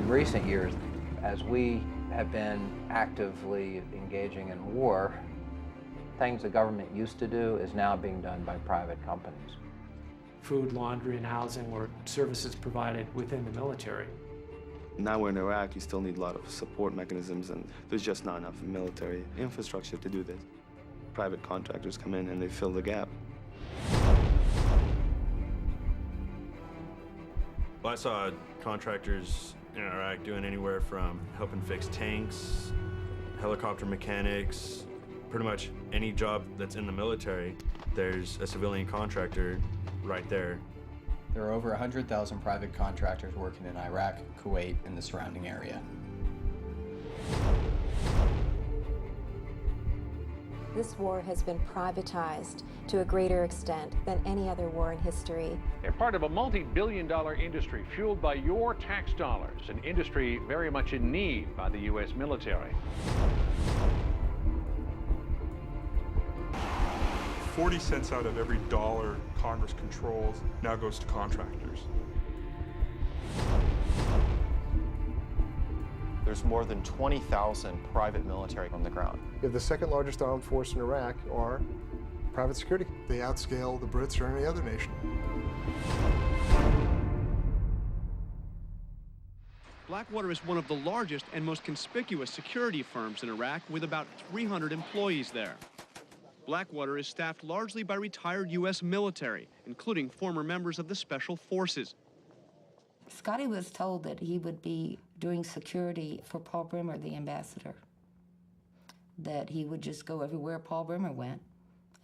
In recent years, as we have been actively engaging in war, things the government used to do is now being done by private companies. Food, laundry, and housing were services provided within the military. Now we're in Iraq, you still need a lot of support mechanisms, and there's just not enough military infrastructure to do this. Private contractors come in and they fill the gap. Well, I saw contractors in Iraq doing anywhere from helping fix tanks, helicopter mechanics, pretty much any job that's in the military, there's a civilian contractor right there. There are over 100,000 private contractors working in Iraq, Kuwait, and the surrounding area. This war has been privatized to a greater extent than any other war in history. They're part of a multi-billion-dollar industry fueled by your tax dollars, an industry very much in need by the U.S. military. 40 cents out of every dollar Congress controls now goes to contractors. There's more than 20,000 private military on the ground. You have the second largest armed force in Iraq, or private security. They outscale the Brits or any other nation. Blackwater is one of the largest and most conspicuous security firms in Iraq, with about 300 employees there. Blackwater is staffed largely by retired U.S. military, including former members of the Special Forces. Scotty was told that he would be doing security for Paul Bremer, the ambassador, that he would just go everywhere Paul Bremer went,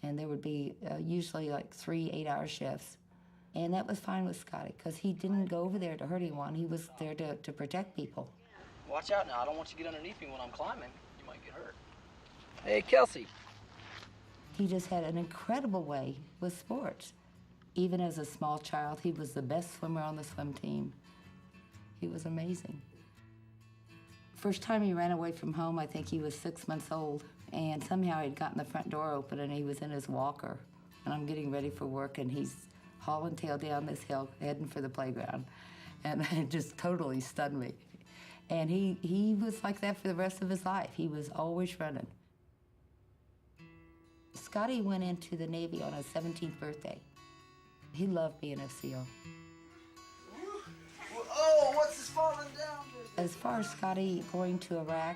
and there would be usually like 3 8-hour shifts. And that was fine with Scotty, because he didn't go over there to hurt anyone. He was there to protect people. Watch out now. I don't want you to get underneath me when I'm climbing. You might get hurt. Hey, Kelsey. He just had an incredible way with sports. Even as a small child, he was the best swimmer on the swim team. He was amazing. First time he ran away from home, I think he was 6 months old, and somehow he'd gotten the front door open and he was in his walker. And I'm getting ready for work and he's hauling tail down this hill, heading for the playground. And it just totally stunned me. And he was like that for the rest of his life. He was always running. Scotty went into the Navy on his 17th birthday. He loved being a SEAL. Oh, what's this falling down? As far as Scotty going to Iraq,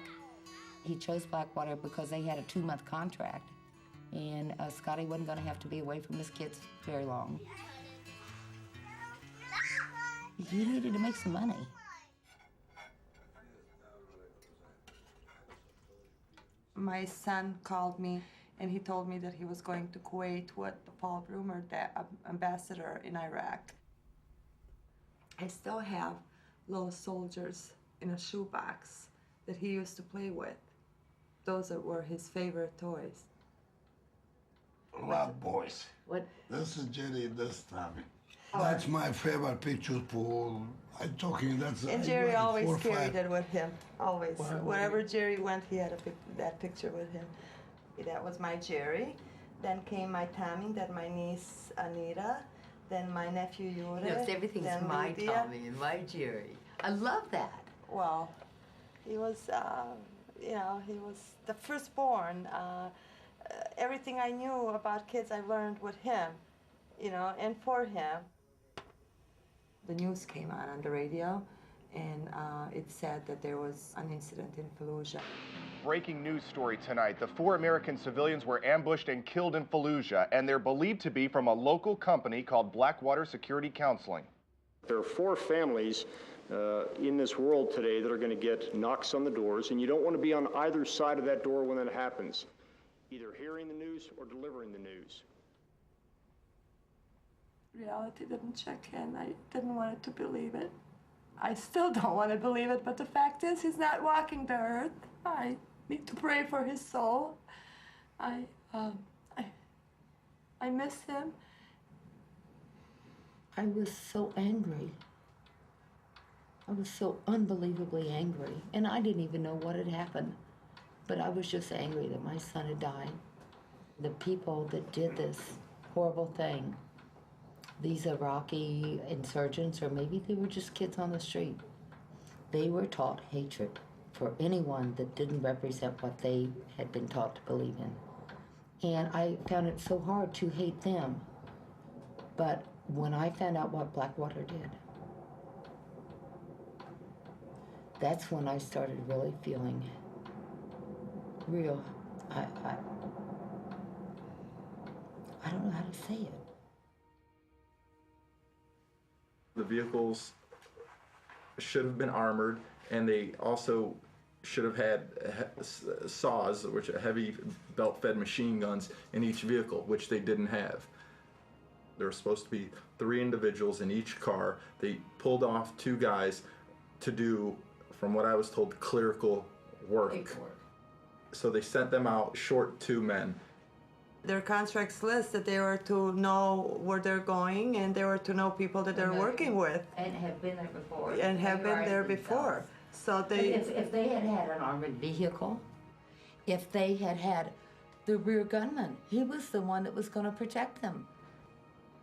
he chose Blackwater because they had a 2-month contract. And Scotty wasn't going to have to be away from his kids very long. He needed to make some money. My son called me and he told me that he was going to Kuwait with Paul Bremer, the ambassador in Iraq. I still have little soldiers in a shoebox that he used to play with. Those were his favorite toys. Love boys. What? This is Jerry this time. That's my favorite picture for, I'm talking, that's... And Jerry always carried it with him, always. Wherever Jerry went, he had that picture with him. That was my Jerry. Then came my Tommy, then my niece Anita, then my nephew Yuri. Yes, everything's my Lydia. Tommy and my Jerry. I love that. Well, he was, you know, he was the firstborn. Everything I knew about kids, I learned with him, you know, and for him. The news came on the radio, and it said that there was an incident in Fallujah. Breaking news story tonight. The 4 American civilians were ambushed and killed in Fallujah, and they're believed to be from a local company called Blackwater Security Counseling. There are 4 families in this world today that are going to get knocks on the doors, and you don't want to be on either side of that door when that happens, either hearing the news or delivering the news. Reality didn't check in. I didn't want to believe it. I still don't want to believe it, but the fact is he's not walking the earth. I need to pray for his soul. I miss him. I was so angry. I was so unbelievably angry. And I didn't even know what had happened. But I was just angry that my son had died. The people that did this horrible thing, these Iraqi insurgents, or maybe they were just kids on the street, They were taught hatred for anyone that didn't represent what they had been taught to believe in. And I found it so hard to hate them. But when I found out what Blackwater did, that's when I started really feeling real. I don't know how to say it. The vehicles should have been armored, and they also should have had saws, which are heavy belt-fed machine guns, in each vehicle, which they didn't have. There were supposed to be 3 individuals in each car. They pulled off 2 guys to do, from what I was told, clerical work. So they sent them out short 2 men. Their contracts list that they were to know where they're going, and they were to know people that they're working with. And have been there before. And have been there before. So they... If they had had an armored vehicle, if they had had the rear gunman, he was the one that was going to protect them.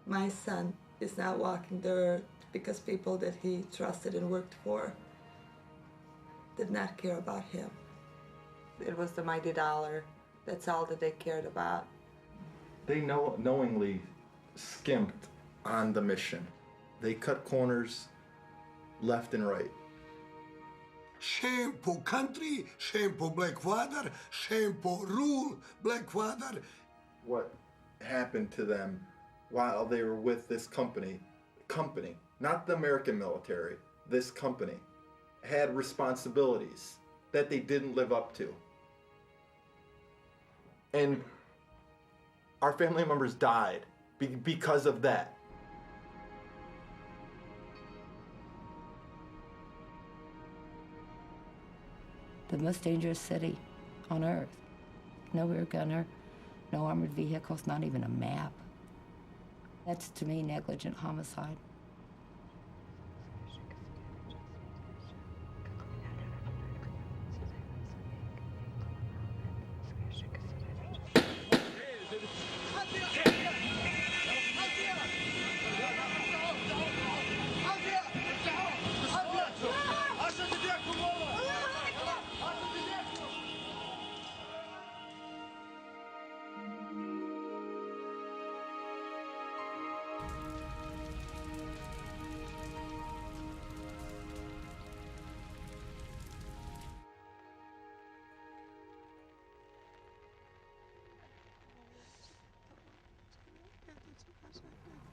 My son is not walking the earth because people that he trusted and worked for did not care about him. It was the mighty dollar. That's all that they cared about. They knowingly skimped on the mission. They cut corners left and right. Shameful country, shameful Blackwater, shameful rule, Blackwater. What happened to them while they were with this company, not the American military, this company, had responsibilities that they didn't live up to. And our family members died because of that. The most dangerous city on earth. No rear gunner, no armored vehicles, not even a map. That's, to me, negligent homicide.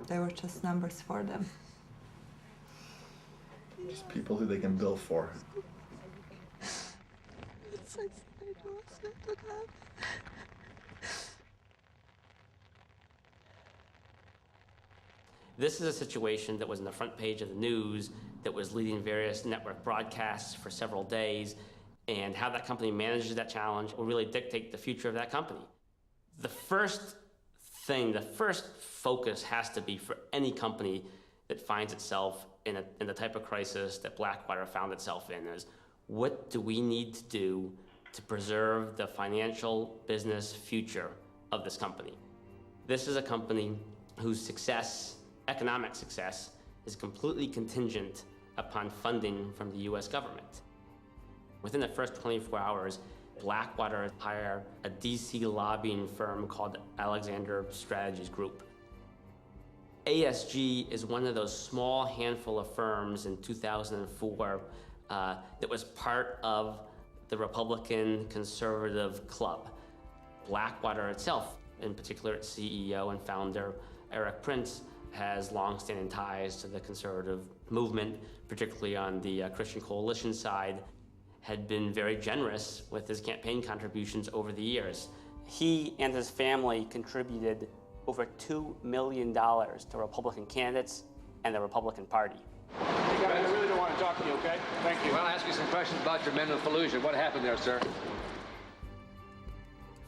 They were just numbers for them. Just people who they can bill for. This is a situation that was on the front page of the news, that was leading various network broadcasts for several days, and how that company manages that challenge will really dictate the future of that company. The first focus has to be for any company that finds itself in the type of crisis that Blackwater found itself in is, what do we need to do to preserve the financial business future of this company? This is a company whose success, economic success, is completely contingent upon funding from the US government. Within the first 24 hours, Blackwater hired a DC lobbying firm called Alexander Strategies Group. ASG is one of those small handful of firms in 2004 that was part of the Republican conservative club. Blackwater itself, in particular its CEO and founder, Eric Prince, has long-standing ties to the conservative movement, particularly on the Christian Coalition side, had been very generous with his campaign contributions over the years. He and his family contributed over $2 million to Republican candidates and the Republican Party. Hey guys, I really don't want to talk to you, okay? Thank you. Well, I'll ask you some questions about your men in Fallujah. What happened there, sir?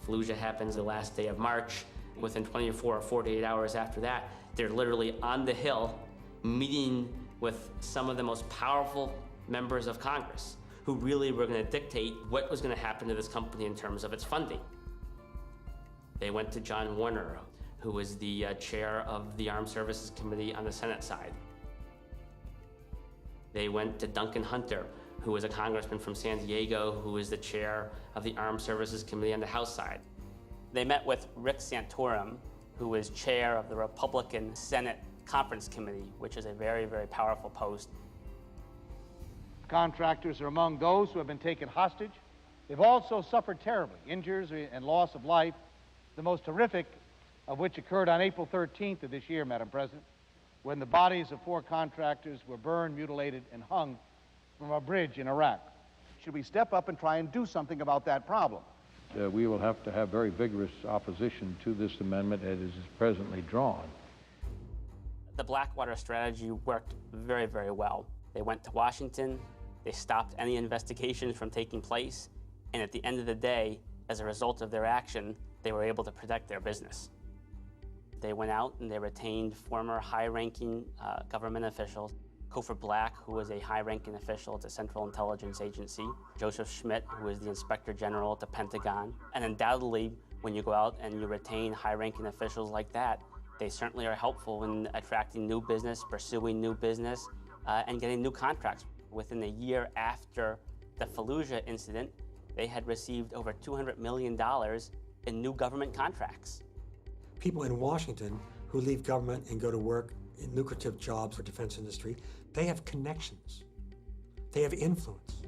Fallujah happens the last day of March. Within 24 or 48 hours after that, they're literally on the Hill meeting with some of the most powerful members of Congress who really were going to dictate what was going to happen to this company in terms of its funding. They went to John Warner, who was the chair of the Armed Services Committee on the Senate side. They went to Duncan Hunter, who was a congressman from San Diego, who is the chair of the Armed Services Committee on the House side. They met with Rick Santorum, who is chair of the Republican Senate Conference Committee, which is a very, very powerful post. Contractors are among those who have been taken hostage. They've also suffered terribly, injuries and loss of life, the most horrific of which occurred on April 13th of this year, Madam President, when the bodies of 4 contractors were burned, mutilated, and hung from a bridge in Iraq. Should we step up and try and do something about that problem? We will have to have very vigorous opposition to this amendment as it is presently drawn. The Blackwater strategy worked very, very well. They went to Washington, they stopped any investigations from taking place, and at the end of the day, as a result of their action, they were able to protect their business. They went out and they retained former high-ranking government officials. Cofer Black, who was a high-ranking official at the Central Intelligence Agency, Joseph Schmidt, who was the Inspector General at the Pentagon. And undoubtedly, when you go out and you retain high-ranking officials like that, they certainly are helpful in attracting new business, pursuing new business, and getting new contracts. Within a year after the Fallujah incident, they had received over $200 million in new government contracts. People in Washington who leave government and go to work in lucrative jobs for defense industry, they have connections. They have influence.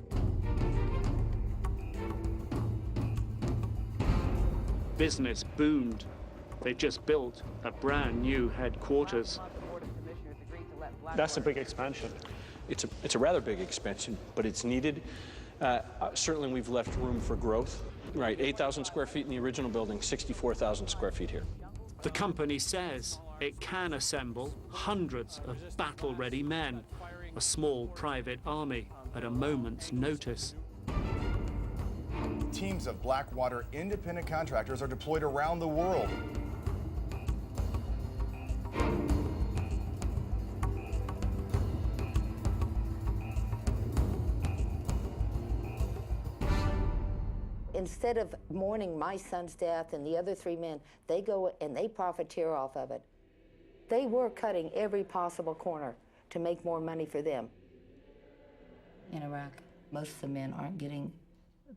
Business boomed. They just built a brand new headquarters. That's a big expansion. It's a rather big expansion, but it's needed. Certainly we've left room for growth. Right, 8,000 square feet in the original building, 64,000 square feet here. The company says it can assemble hundreds of battle-ready men, a small private army at a moment's notice. Teams of Blackwater independent contractors are deployed around the world. Instead of mourning my son's death and the other 3 men, they go and they profiteer off of it. They were cutting every possible corner to make more money for them. In Iraq, most of the men aren't getting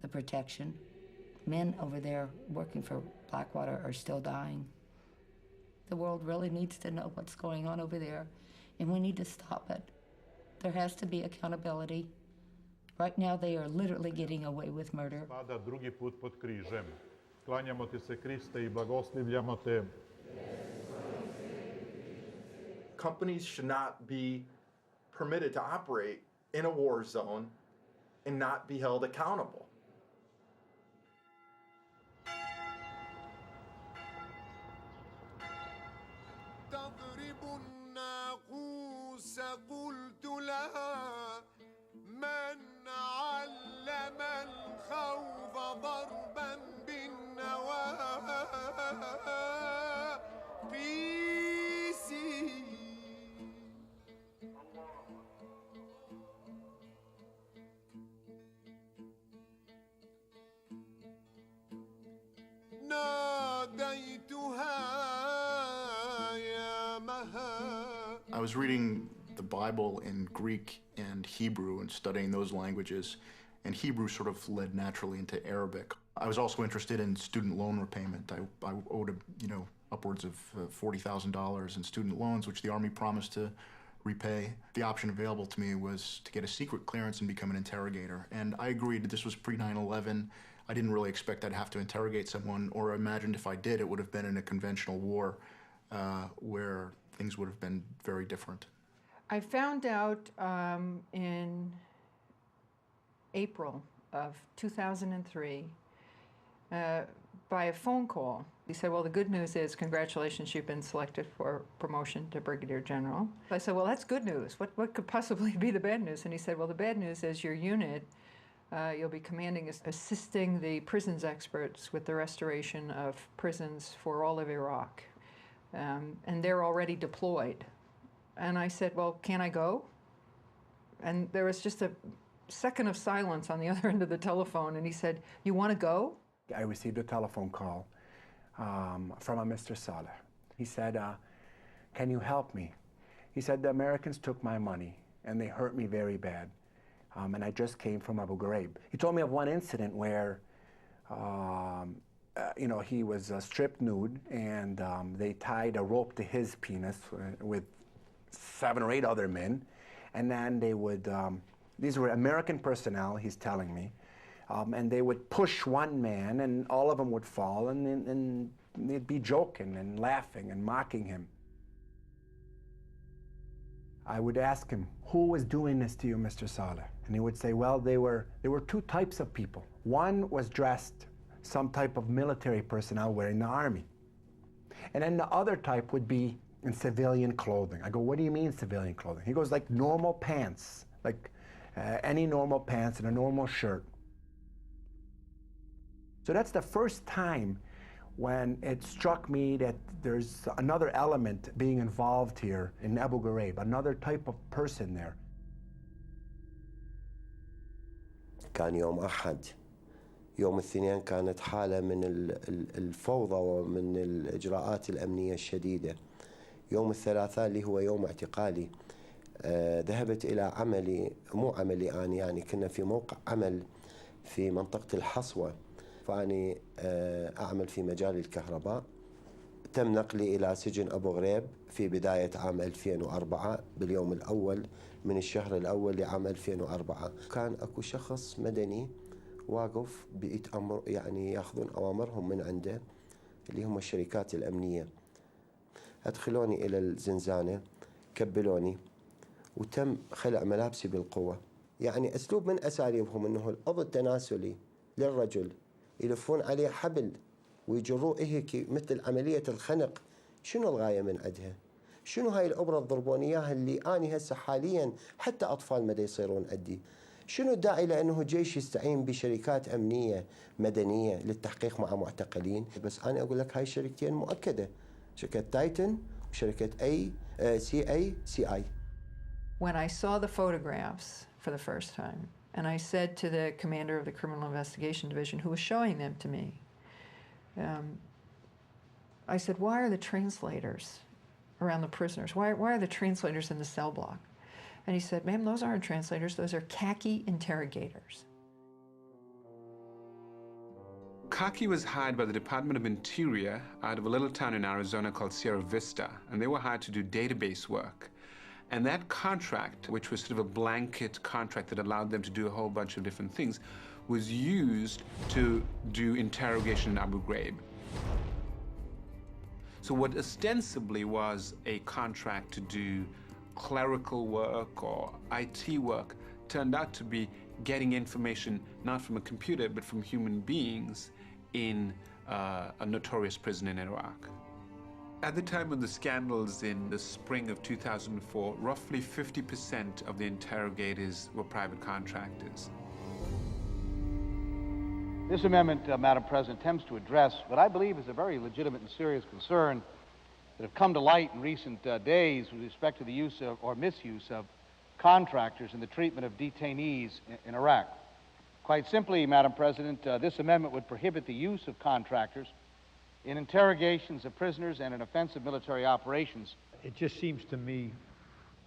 the protection. Men over there working for Blackwater are still dying. The world really needs to know what's going on over there, and we need to stop it. There has to be accountability. Right now, they are literally getting away with murder. Drugi put pod križem. Klanjamo ti se, Kriste, I blagoslivljamo te. Companies should not be permitted to operate in a war zone and not be held accountable. I was reading the Bible in Greek and Hebrew and studying those languages, and Hebrew sort of led naturally into Arabic. I was also interested in student loan repayment. I owed, upwards of $40,000 in student loans, which the Army promised to repay. The option available to me was to get a secret clearance and become an interrogator, and I agreed. This was pre-9/11. I didn't really expect I'd have to interrogate someone, or imagined if I did, it would have been in a conventional war where things would have been very different. I found out in April of 2003 by a phone call. He said, well, the good news is, congratulations, you've been selected for promotion to Brigadier General. I said, well, that's good news. What could possibly be the bad news? And he said, well, the bad news is your unit, you'll be commanding, assisting the prisons experts with the restoration of prisons for all of Iraq. And they're already deployed. And I said, well, can I go? And there was just a second of silence on the other end of the telephone, and he said, you want to go? I received a telephone call from a Mr. Saleh. He said, can you help me? He said, the Americans took my money, and they hurt me very bad. and I just came from Abu Ghraib. He told me of one incident where he was stripped nude, and they tied a rope to his penis with 7 or 8 other men, and then they would, these were American personnel, he's telling me, and they would push one man, and all of them would fall, and they'd be joking and laughing and mocking him. I would ask him, who was doing this to you, Mr. Saleh? And he would say, well, there were 2 types of people. One was dressed some type of military personnel wearing the army. And then the other type would be in civilian clothing. I go, what do you mean civilian clothing? He goes, like normal pants, like any normal pants and a normal shirt. So that's the first time when it struck me that there's another element being involved here in Abu Ghraib, another type of person there. كان يوم أحد. يوم الاثنين كانت حالة من الفوضى ومن الإجراءات الأمنية الشديدة. يوم الثلاثاء اللي هو يوم اعتقالي ذهبت إلى عملي، مو عملي أنا، يعني كنا في موقع عمل في منطقة الحصوة، فأني أعمل في مجال الكهرباء. تم نقلي إلى سجن أبو غريب في بداية عام 2004 باليوم الأول من الشهر الأول لعام 2004. كان أكو شخص مدني واقف بيتأمر، يعني ياخذون أوامرهم من عنده اللي هم الشركات الأمنية. أدخلوني إلى الزنزانة، كبلوني، وتم خلع ملابسي بالقوة. يعني أسلوب من أساليبهم أنه الأذى التناسلي للرجل يلفون عليه حبل ويجروه هيك مثل عملية الخنق. شنو الغاية من عندها؟ شنو هاي الأبرة تضربون إياها اللي أنا هسه حاليا حتى أطفال مدى يصيرون أدي؟ شنو الداعي لأنه جيش يستعين بشركات أمنية مدنية للتحقيق مع معتقلين؟ بس أنا أقول لك هاي الشركتين مؤكدة، شركة تايتن وشركة CI. When I saw the photographs for the first time, and I said to the commander of the Criminal Investigation Division who was showing them to me, I said, why are the translators around the prisoners? Why are the translators in the cell block? And he said, ma'am, those aren't translators, those are khaki interrogators. Khaki was hired by the Department of Interior out of a little town in Arizona called Sierra Vista, and they were hired to do database work. And that contract, which was sort of a blanket contract that allowed them to do a whole bunch of different things, was used to do interrogation in Abu Ghraib. So what ostensibly was a contract to do clerical work or IT work turned out to be getting information not from a computer but from human beings in a notorious prison in Iraq. At the time of the scandals in the spring of 2004, roughly 50% of the interrogators were private contractors. This amendment, Madam President, attempts to address what I believe is a very legitimate and serious concern that have come to light in recent days with respect to the use of, or misuse of, contractors in the treatment of detainees in Iraq. Quite simply, Madam President, this amendment would prohibit the use of contractors in interrogations of prisoners and in offensive military operations. It just seems to me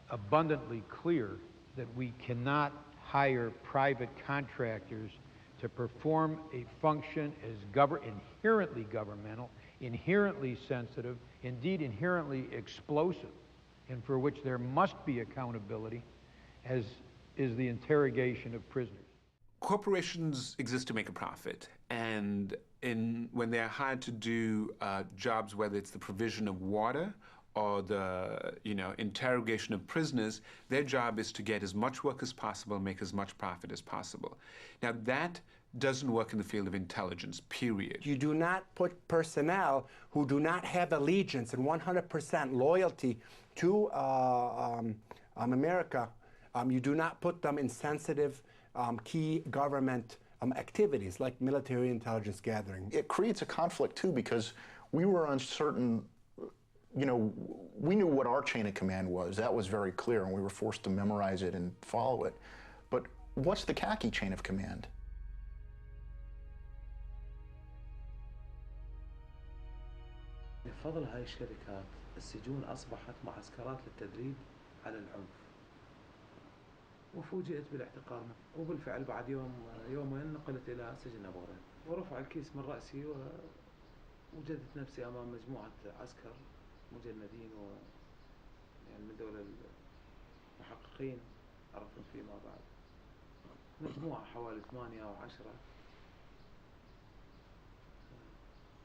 abundantly clear that we cannot hire private contractors to perform a function as inherently governmental, inherently sensitive, indeed inherently explosive, and for which there must be accountability, as is the interrogation of prisoners. Corporations exist to make a profit, and when they're hired to do jobs, whether it's the provision of water or the interrogation of prisoners, their job is to get as much work as possible, make as much profit as possible. Now that doesn't work in the field of intelligence, period. You do not put personnel who do not have allegiance and 100% loyalty to America, you do not put them in sensitive key government activities like military intelligence gathering. It creates a conflict too because we were uncertain, we knew what our chain of command was. That was very clear and we were forced to memorize it and follow it. But what's the khaki chain of command? بفضل هاي الشركات السجون أصبحت معسكرات للتدريب على العنف. وفوجئت بالاعتقال، وبالفعل بعد يومين نقلت إلى سجن أبو غريب، ورفع الكيس من رأسي ووجدت نفسي أمام مجموعة عسكر مجندين يعني من دول المحققين عرفنا فيما بعد، مجموعة حوالي 8 أو 10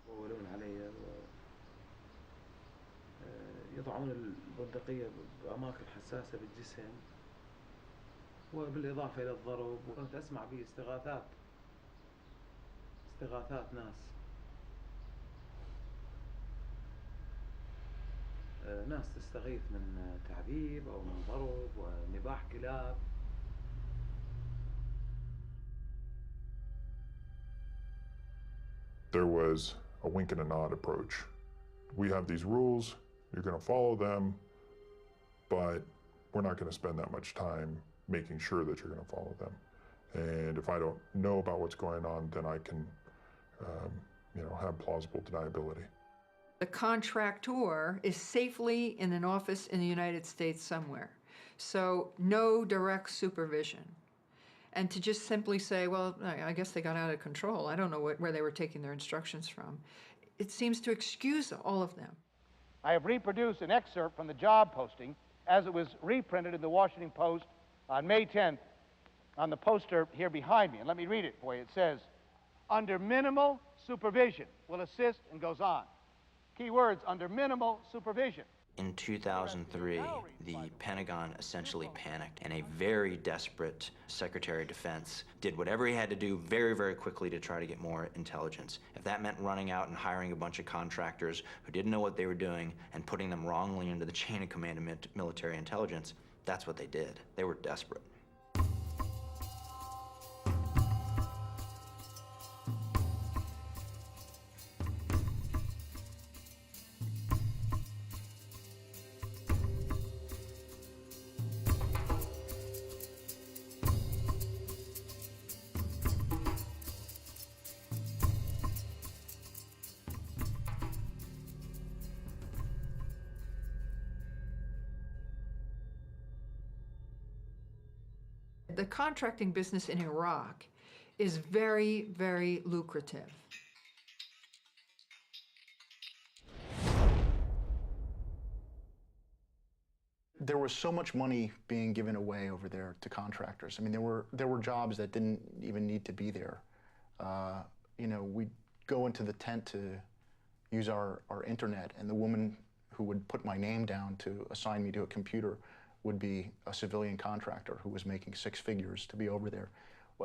وولون علي يضعون البندقية بأماكن حساسة بالجسم، وبالإضافة إلى الضرب، وكنت أسمع به استغاثات ناس تستغيث من تعذيب أو من ضرب ونباح كلاب. There was a wink and a nod approach. We have these rules, you're going to follow them, but we're not going to spend that much time making sure that you're going to follow them. And if I don't know about what's going on, then I can, have plausible deniability. The contractor is safely in an office in the United States somewhere, so no direct supervision. And to just simply say, well, I guess they got out of control. I don't know where they were taking their instructions from. It seems to excuse all of them. I have reproduced an excerpt from the job posting as it was reprinted in the Washington Post on May 10th on the poster here behind me. And let me read it for you. It says, under minimal supervision, will assist, and goes on. Key words, under minimal supervision. In 2003, the Pentagon essentially panicked, and a very desperate Secretary of Defense did whatever he had to do very, very quickly to try to get more intelligence. If that meant running out and hiring a bunch of contractors who didn't know what they were doing and putting them wrongly into the chain of command of military intelligence, that's what they did. They were desperate. The contracting business in Iraq is very, very lucrative. There was so much money being given away over there to contractors. I mean, there were jobs that didn't even need to be there. We'd go into the tent to use our internet, and the woman who would put my name down to assign me to a computer would be a civilian contractor who was making 6 figures to be over there.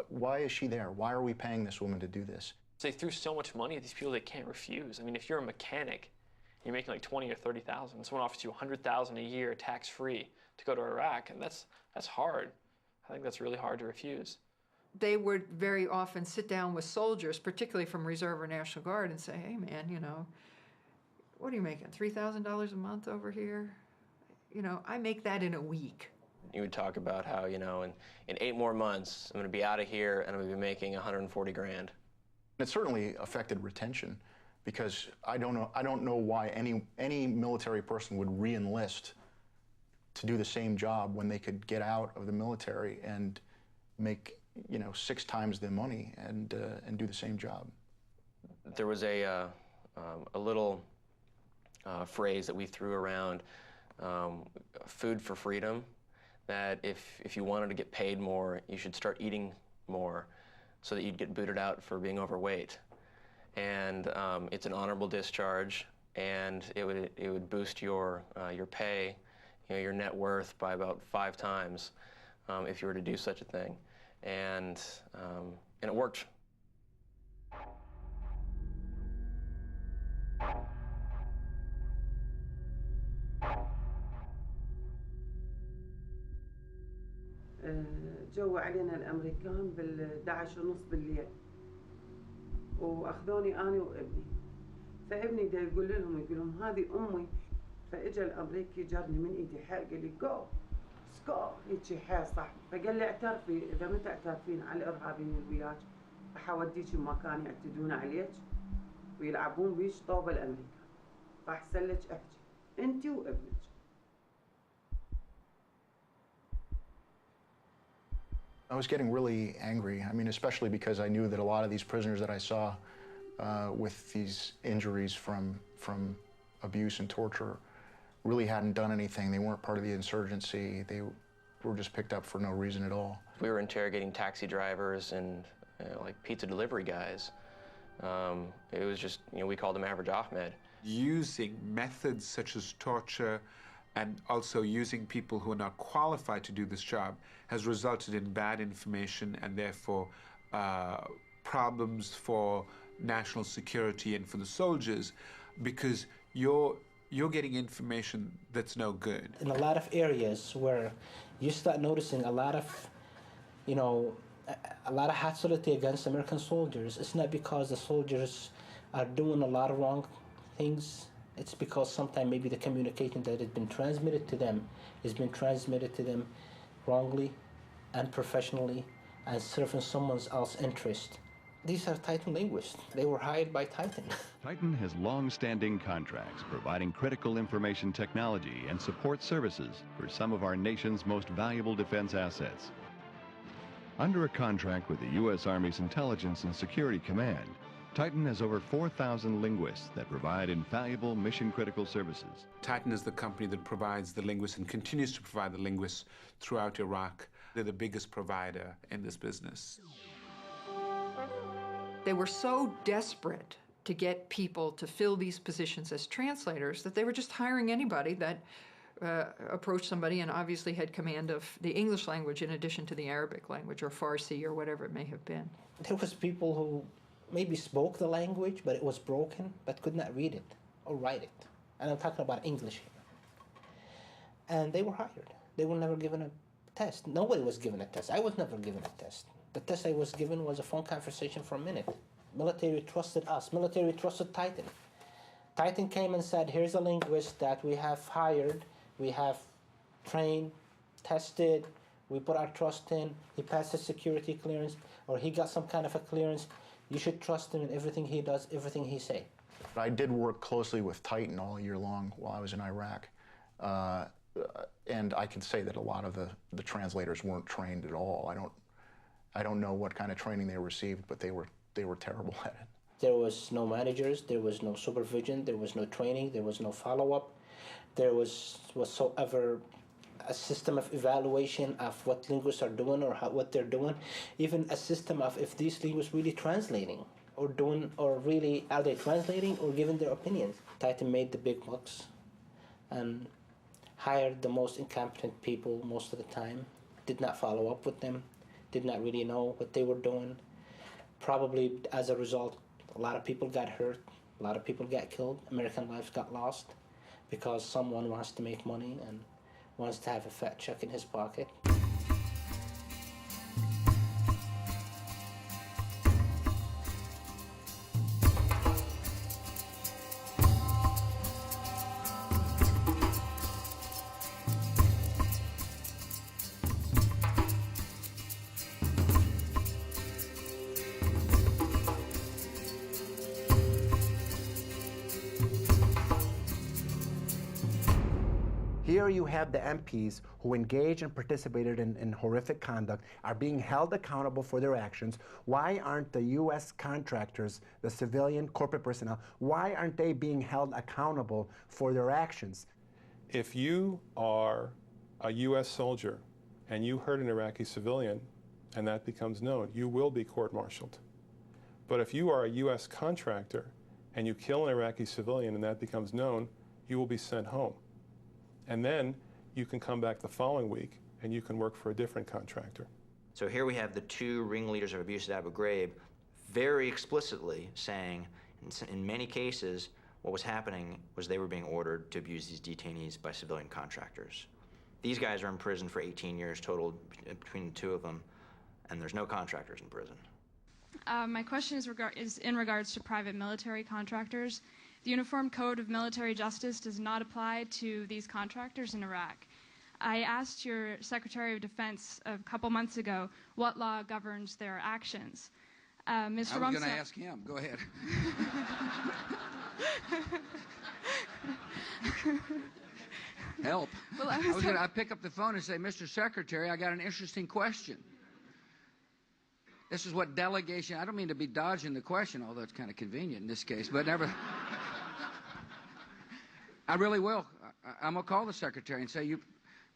Why is she there? Why are we paying this woman to do this? They threw so much money at these people they can't refuse. I mean, if you're a mechanic, you're making like 20 or 30,000. Someone offers you 100,000 a year tax-free to go to Iraq, and that's hard. I think that's really hard to refuse. They would very often sit down with soldiers, particularly from Reserve or National Guard, and say, hey man, what are you making, $3,000 a month over here? I make that in a week. You would talk about how, in 8 more months, I'm going to be out of here and I'm going to be making 140 grand. It certainly affected retention, because I don't know why any military person would re-enlist to do the same job when they could get out of the military and make 6 times the money and do the same job. There was a little phrase that we threw around, food for freedom, that if you wanted to get paid more, you should start eating more so that you'd get booted out for being overweight. And it's an honorable discharge, and it would boost your pay, your net worth by about 5 times if you were to do such a thing. And it worked. جو علينا الامريكان بال11:30 بالليل، واخذوني انا وابني. فابني دا يقول لهم هذه امي. فاجا الامريكي جرني من ايدي حال، قال لي جو سكو هيك حال صح. فقال لي اعترفي، اذا ما تعترفين على الارهابيين اللي وياك راح اوديك بمكان يعتدون عليك ويلعبون بيش طوب الامريكان. فاحسن لك احكي انت وابنك. I was getting really angry. I mean, especially because I knew that a lot of these prisoners that I saw with these injuries from abuse and torture really hadn't done anything. They weren't part of the insurgency. They were just picked up for no reason at all. We were interrogating taxi drivers and like pizza delivery guys. It was just, we called him Average Ahmed. Using methods such as torture and also using people who are not qualified to do this job has resulted in bad information and therefore problems for national security and for the soldiers, because you're getting information that's no good. In a lot of areas where you start noticing a lot of, a lot of hostility against American soldiers, it's not because the soldiers are doing a lot of wrong things. It's because sometimes maybe the communication that has been transmitted to them has been transmitted to them wrongly, unprofessionally, and serving someone else's interest. These are Titan linguists. They were hired by Titan. Titan has long-standing contracts providing critical information technology and support services for some of our nation's most valuable defense assets. Under a contract with the U.S. Army's Intelligence and Security Command, Titan has over 4,000 linguists that provide invaluable mission-critical services. Titan is the company that provides the linguists and continues to provide the linguists throughout Iraq. They're the biggest provider in this business. They were so desperate to get people to fill these positions as translators that they were just hiring anybody that approached somebody and obviously had command of the English language in addition to the Arabic language or Farsi or whatever it may have been. There was people who maybe spoke the language, but it was broken, but could not read it or write it. And I'm talking about English here. And they were hired. They were never given a test. Nobody was given a test. I was never given a test. The test I was given was a phone conversation for a minute. Military trusted us. Military trusted Titan. Titan came and said, here's a linguist that we have hired, we have trained, tested, we put our trust in, he passed his security clearance, or he got some kind of a clearance. You should trust him in everything he does, everything he say. I did work closely with Titan all year long while I was in Iraq. And I can say that a lot of the translators weren't trained at all. I don't know what kind of training they received, but they were terrible at it. There was no managers, there was no supervision, there was no training, there was no follow-up. There was whatsoever a system of evaluation of what linguists are doing or what they're doing, even a system of if these linguists really translating or doing, or really are they translating or giving their opinions. Titan made the big bucks and hired the most incompetent people most of the time, did not follow up with them, did not really know what they were doing. Probably as a result, a lot of people got hurt, a lot of people got killed, American lives got lost because someone wants to make money and wants to have a fat check in his pocket. Here you have the MPs who engaged and participated in horrific conduct are being held accountable for their actions. Why aren't the U.S. contractors, the civilian corporate personnel, why aren't they being held accountable for their actions? If you are a U.S. soldier and you hurt an Iraqi civilian and that becomes known, you will be court-martialed. But if you are a U.S. contractor and you kill an Iraqi civilian and that becomes known, you will be sent home. And then you can come back the following week and you can work for a different contractor. So here we have the two ringleaders of abuse at Abu Ghraib very explicitly saying, in many cases, what was happening was they were being ordered to abuse these detainees by civilian contractors. These guys are in prison for 18 years total between the two of them, and there's no contractors in prison. My question is in regards to private military contractors. The Uniform Code of Military Justice does not apply to these contractors in Iraq. I asked your Secretary of Defense a couple months ago what law governs their actions. Mr. I was going to ask him. Go ahead. Help. Well, I pick up the phone and say, Mr. Secretary, I got an interesting question. This is what delegation, I don't mean to be dodging the question, although it's kind of convenient in this case, but never. I really will. I'm going to call the secretary and say, you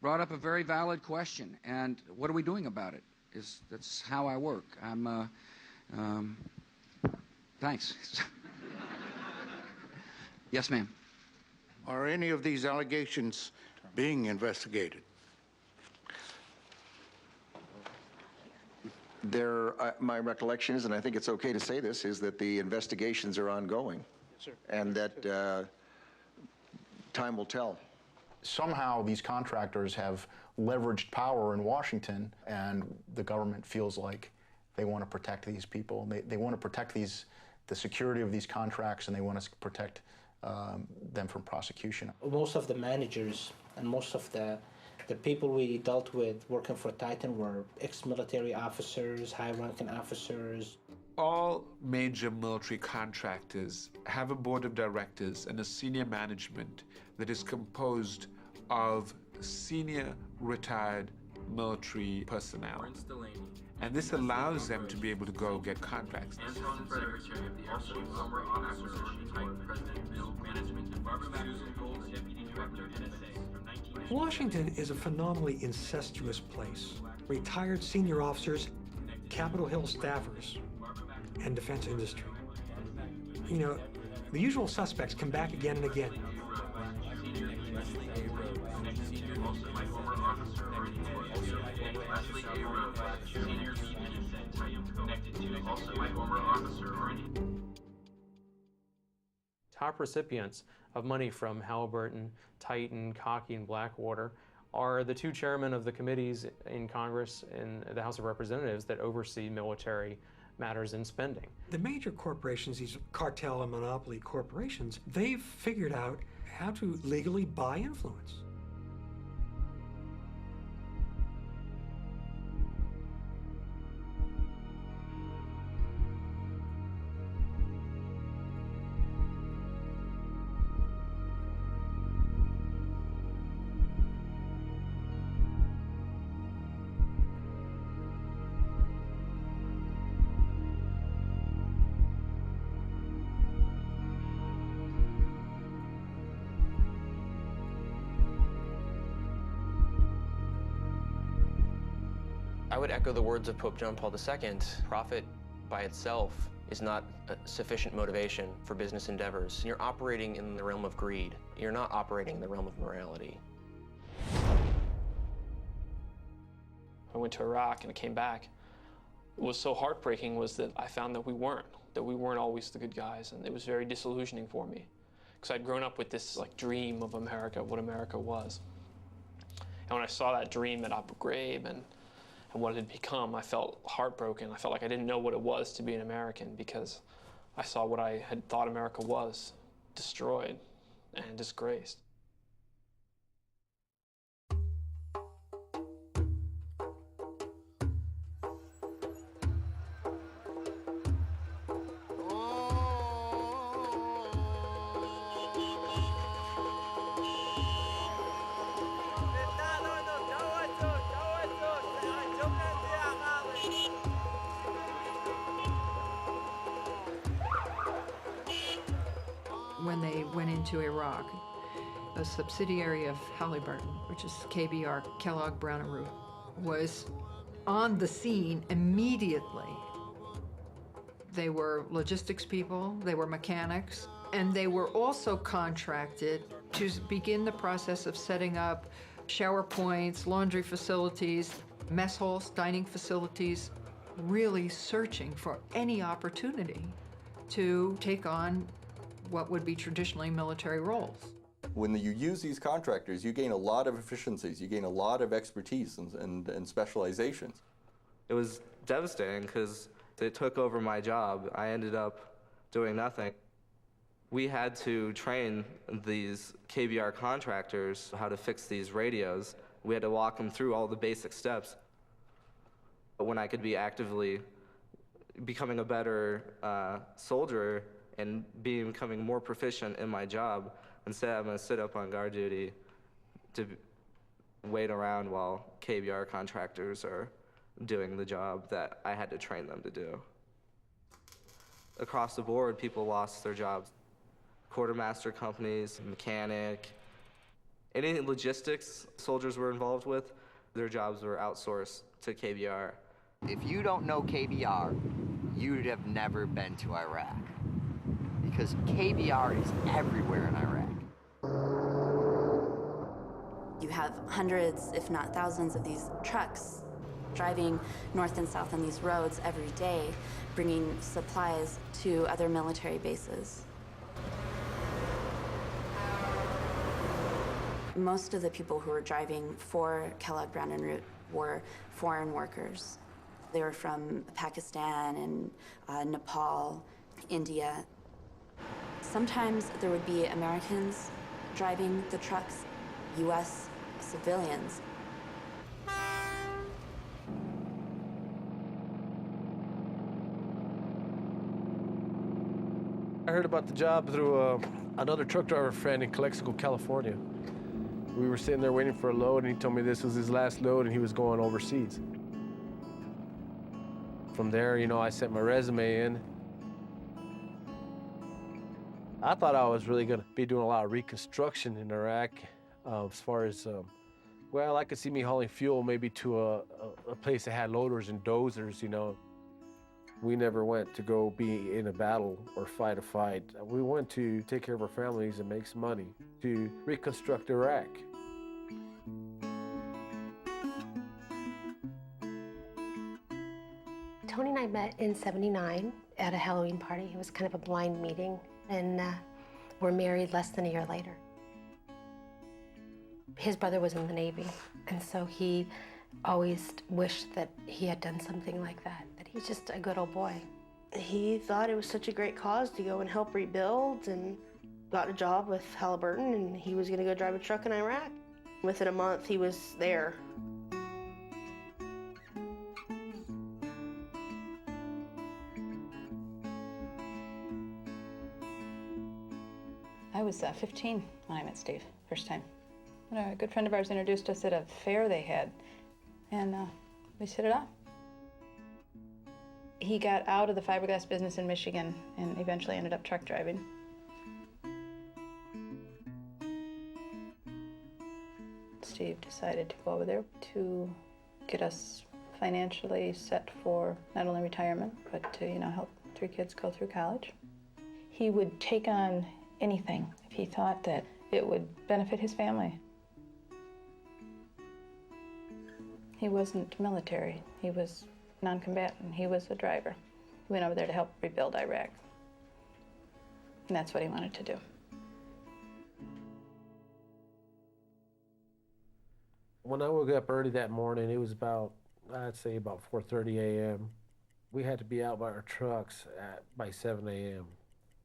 brought up a very valid question, and what are we doing about it? That's how I work. Thanks. Yes, ma'am. Are any of these allegations being investigated? My recollection is, and I think it's okay to say this, is that the investigations are ongoing. Yes, sir. And that time will tell. Somehow these contractors have leveraged power in Washington, and the government feels like they want to protect these people. They want to protect the security of these contracts, and they want to protect them from prosecution. Most of the managers and most of the people we dealt with working for Titan were ex-military officers, high-ranking officers. All major military contractors have a board of directors and a senior management that is composed of senior retired military personnel. And this allows them to be able to go get contracts. Washington is a phenomenally incestuous place. Retired senior officers, Capitol Hill staffers, and defense industry. You know, the usual suspects come back again and again. Top recipients of money from Halliburton, Titan, Cockey, and Blackwater are the two chairmen of the committees in Congress and the House of Representatives that oversee military matters and spending. The major corporations, these cartel and monopoly corporations, they've figured out how to legally buy influence. I would echo the words of Pope John Paul II. Profit by itself is not a sufficient motivation for business endeavors. You're operating in the realm of greed. You're not operating in the realm of morality. I went to Iraq and I came back. What was so heartbreaking was that I found that we weren't always the good guys, and it was very disillusioning for me. Because I'd grown up with this dream of America, what America was. And when I saw that dream at Abu Ghraib and what it had become, I felt heartbroken. I felt like I didn't know what it was to be an American, because I saw what I had thought America was, destroyed and disgraced. When they went into Iraq, a subsidiary of Halliburton, which is KBR, Kellogg Brown and Root, was on the scene immediately. They were logistics people, they were mechanics, and they were also contracted to begin the process of setting up shower points, laundry facilities, mess halls, dining facilities, really searching for any opportunity to take on what would be traditionally military roles. When you use these contractors, you gain a lot of efficiencies, you gain a lot of expertise and specializations. It was devastating because it took over my job. I ended up doing nothing. We had to train these KBR contractors how to fix these radios. We had to walk them through all the basic steps. But when I could be actively becoming a better soldier and becoming more proficient in my job, instead I'm going to sit up on guard duty to wait around while KBR contractors are doing the job that I had to train them to do. Across the board, people lost their jobs. Quartermaster companies, mechanic, any logistics soldiers were involved with, their jobs were outsourced to KBR. If you don't know KBR, you'd have never been to Iraq. Because KBR is everywhere in Iraq. You have hundreds, if not thousands, of these trucks driving north and south on these roads every day, bringing supplies to other military bases. Most of the people who were driving for Kellogg Brown and Root were foreign workers. They were from Pakistan and Nepal, India. Sometimes there would be Americans driving the trucks, U.S. civilians. I heard about the job through another truck driver friend in Calexico, California. We were sitting there waiting for a load, and he told me this was his last load and he was going overseas. From there, you know, I sent my resume in. I thought I was really gonna be doing a lot of reconstruction in Iraq, as far as, well, I could see me hauling fuel maybe to a place that had loaders and dozers, you know. We never went to go be in a battle or fight a fight. We went to take care of our families and make some money to reconstruct Iraq. Tony and I met in '79 at a Halloween party. It was kind of a blind meeting, and we're married less than a year later. His brother was in the Navy, and so he always wished that he had done something like that. But he's just a good old boy. He thought it was such a great cause to go and help rebuild, and got a job with Halliburton, and he was gonna go drive a truck in Iraq. Within a month, he was there. I was 15 when I met Steve, first time. And a good friend of ours introduced us at a fair they had, and we hit it off. He got out of the fiberglass business in Michigan and eventually ended up truck driving. Steve decided to go over there to get us financially set for not only retirement, but to, you know, help 3 kids go through college. He would take on anything if he thought that it would benefit his family. He wasn't military. He was non-combatant. He was a driver. He went over there to help rebuild Iraq. And that's what he wanted to do. When I woke up early that morning, it was about, I'd say about 4:30 a.m. We had to be out by our trucks by 7 a.m.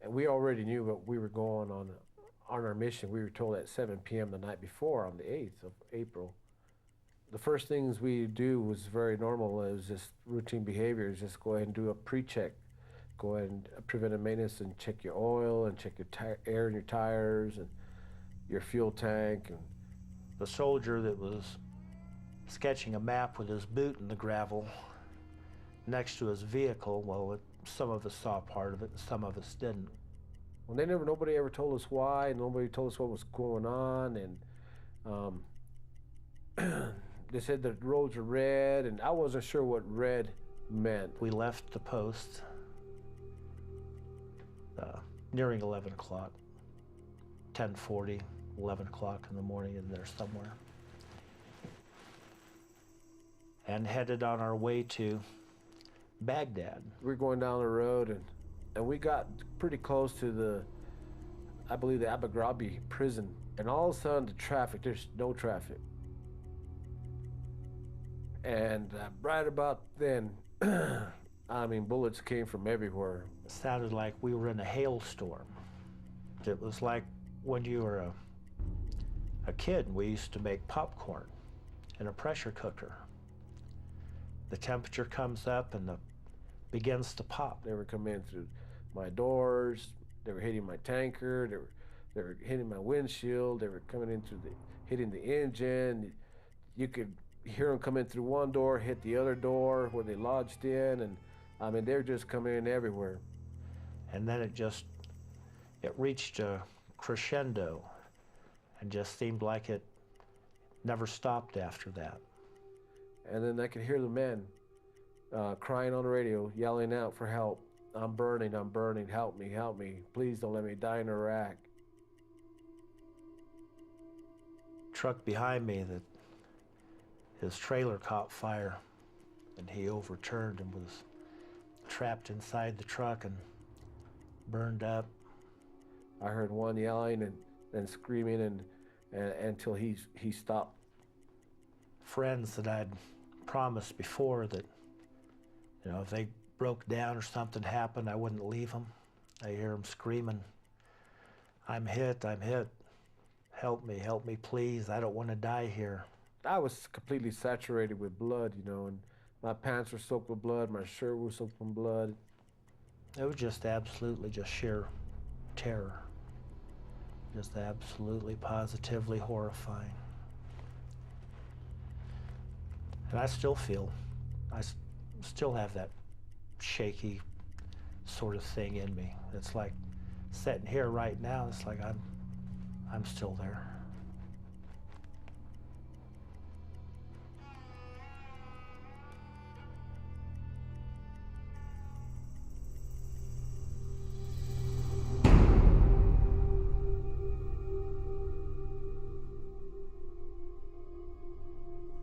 And we already knew what we were going on our mission. We were told at 7 p.m. the night before, on the 8th of April. The first things we do was very normal. It was just routine behaviors. Just go ahead and do a pre-check. Go ahead and preventive maintenance and check your oil and check your air in your tires and your fuel tank. And the soldier that was sketching a map with his boot in the gravel next to his vehicle, well, some of us saw part of it and some of us didn't. Well, nobody ever told us why. Nobody told us what was going on, and they said the roads are red, and I wasn't sure what red meant. We left the post nearing 11 o'clock, 10:40, 11 o'clock in the morning in there somewhere, and headed on our way to Baghdad. We were going down the road, and we got pretty close to I believe the Abu Ghraib prison, and all of a sudden there's no traffic. And right about then, I mean, bullets came from everywhere. It sounded like we were in a hailstorm. It was like when you were a kid and we used to make popcorn in a pressure cooker. The temperature comes up and begins to pop. They were coming in through my doors, they were hitting my tanker, they were hitting my windshield, they were coming in through hitting the engine. You could You hear them come in through one door, hit the other door where they lodged in, and I mean, they're just coming in everywhere. And then it reached a crescendo and just seemed like it never stopped after that. And then I could hear the men crying on the radio, yelling out for help. I'm burning, help me, please don't let me die in Iraq. Truck behind me, that his trailer caught fire and he overturned and was trapped inside the truck and burned up. I heard one yelling and screaming and until he stopped. Friends that I'd promised before that, you know, if they broke down or something happened, I wouldn't leave them. I hear them screaming, I'm hit, help me, please, I don't want to die here. I was completely saturated with blood, you know, and my pants were soaked with blood, my shirt was soaked with blood. It was just absolutely just sheer terror. Just absolutely, positively horrifying. And I still feel, still have that shaky sort of thing in me. It's like sitting here right now, it's like I'm still there.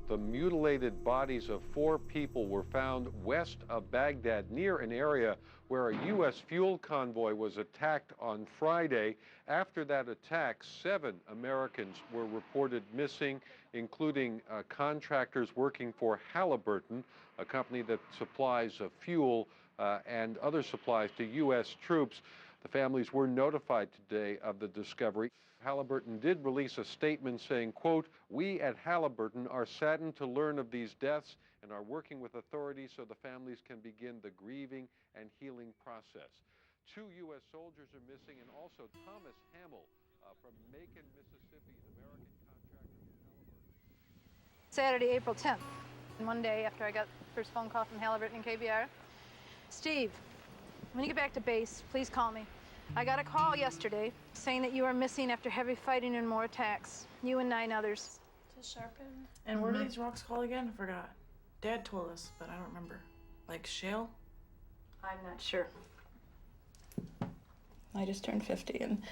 The mutilated bodies of 4 people were found west of Baghdad, near an area where a U.S. fuel convoy was attacked on Friday. After that attack, 7 Americans were reported missing, including contractors working for Halliburton, a company that supplies fuel and other supplies to U.S. troops. The families were notified today of the discovery. Halliburton did release a statement saying, quote, "We at Halliburton are saddened to learn of these deaths and are working with authorities so the families can begin the grieving and healing process." 2 U.S. soldiers are missing, and also Thomas Hamill from Macon, Mississippi, the American contractor for Halliburton. Saturday, April 10th, one day after I got the first phone call from Halliburton and KBR. Steve, when you get back to base, please call me. I got a call yesterday saying that you are missing after heavy fighting and more attacks. You and 9 others. To sharpen. And what are these rocks called again? I forgot. Dad told us, but I don't remember. Like shale? I'm not sure. I just turned 50 and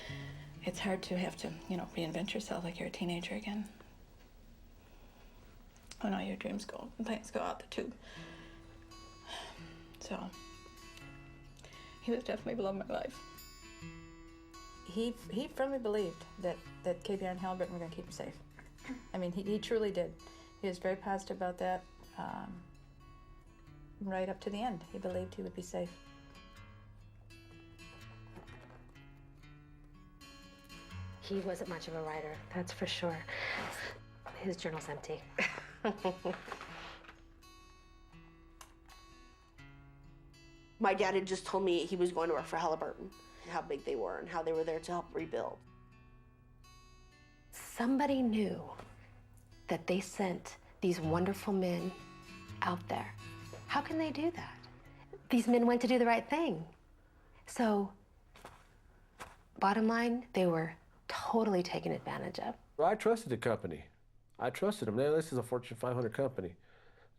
it's hard to have to, you know, reinvent yourself like you're a teenager again. When all your dreams go and things go out the tube. So, he was definitely the love of my life. He firmly believed that KBR and Halliburton were going to keep him safe. I mean, he truly did. He was very positive about that. Right up to the end, he believed he would be safe. He wasn't much of a writer, that's for sure. His journal's empty. My dad had just told me he was going to work for Halliburton, how big they were and how they were there to help rebuild. Somebody knew that they sent these wonderful men out there. How can they do that? These men went to do the right thing. So, bottom line, they were totally taken advantage of. Well, I trusted the company. I trusted them. This is a Fortune 500 company.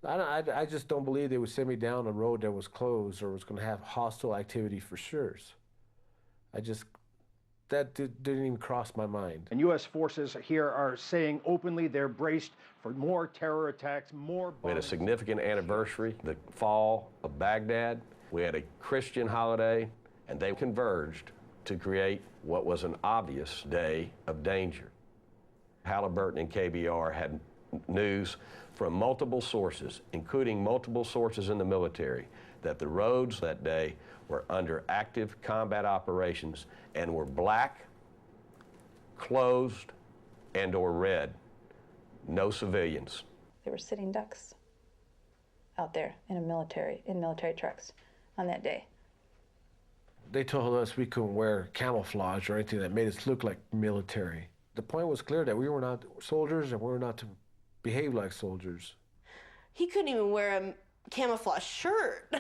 I just don't believe they would send me down a road that was closed or was going to have hostile activity for sure. That didn't even cross my mind. And U.S. forces here are saying openly they're braced for more terror attacks, more bombs. We had a significant anniversary, the fall of Baghdad. We had a Christian holiday, and they converged to create what was an obvious day of danger. Halliburton and KBR had news from multiple sources, including multiple sources in the military, that the roads that day were under active combat operations and were black, closed, and or red. No civilians. There were sitting ducks out there in military trucks on that day. They told us we couldn't wear camouflage or anything that made us look like military. The point was clear that we were not soldiers and we were not to behave like soldiers. He couldn't even wear a camouflage shirt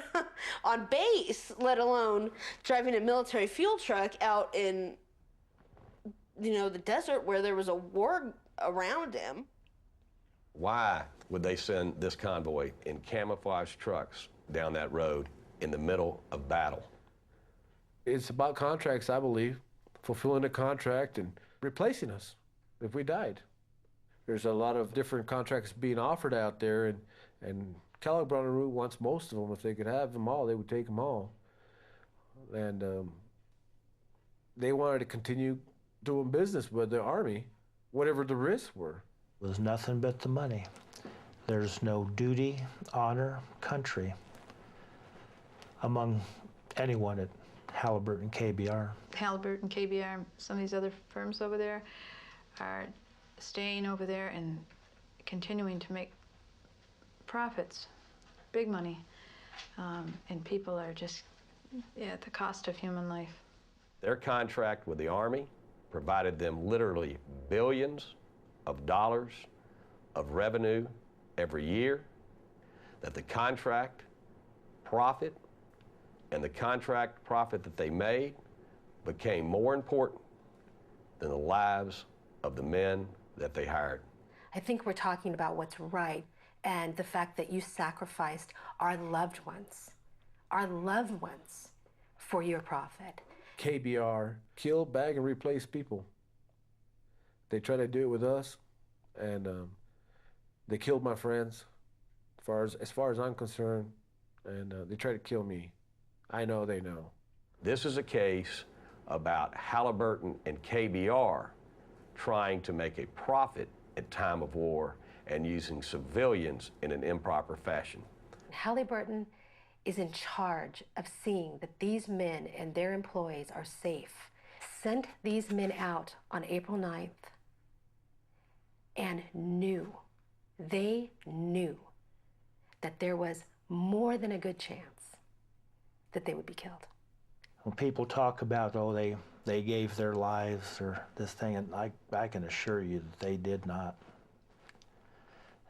on base, let alone driving a military fuel truck out in, the desert where there was a war around him. Why would they send this convoy in camouflage trucks down that road in the middle of battle? It's about contracts, I believe, fulfilling a contract and replacing us if we died. There's a lot of different contracts being offered out there, and Kellogg Brown & Root wants most of them. If they could have them all, they would take them all. And they wanted to continue doing business with the Army, whatever the risks were. It was nothing but the money. There's no duty, honor, country among anyone at Halliburton KBR. Halliburton, KBR, some of these other firms over there are staying over there and continuing to make profits, big money, and people are just at the cost of human life. Their contract with the Army provided them literally billions of dollars of revenue every year, that the contract profit and the contract profit that they made became more important than the lives of the men that they hired. I think we're talking about what's right and the fact that you sacrificed our loved ones for your profit. KBR kill, bag, and replace people. They tried to do it with us, and they killed my friends, as far as I'm concerned, and they tried to kill me. I know they know. This is a case about Halliburton and KBR trying to make a profit at time of war and using civilians in an improper fashion. Halliburton is in charge of seeing that these men and their employees are safe. Sent these men out on April 9th and they knew that there was more than a good chance that they would be killed. When people talk about, they gave their lives or this thing, and I can assure you that they did not.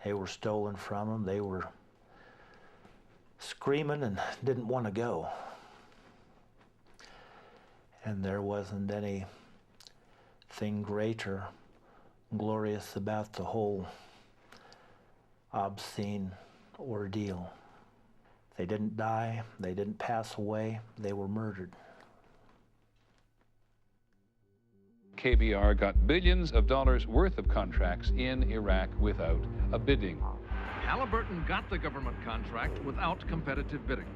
They were stolen from them. They were screaming and didn't want to go. And there wasn't anything great or glorious about the whole obscene ordeal. They didn't die, they didn't pass away, they were murdered. KBR got billions of dollars worth of contracts in Iraq without a bidding. Halliburton got the government contract without competitive bidding.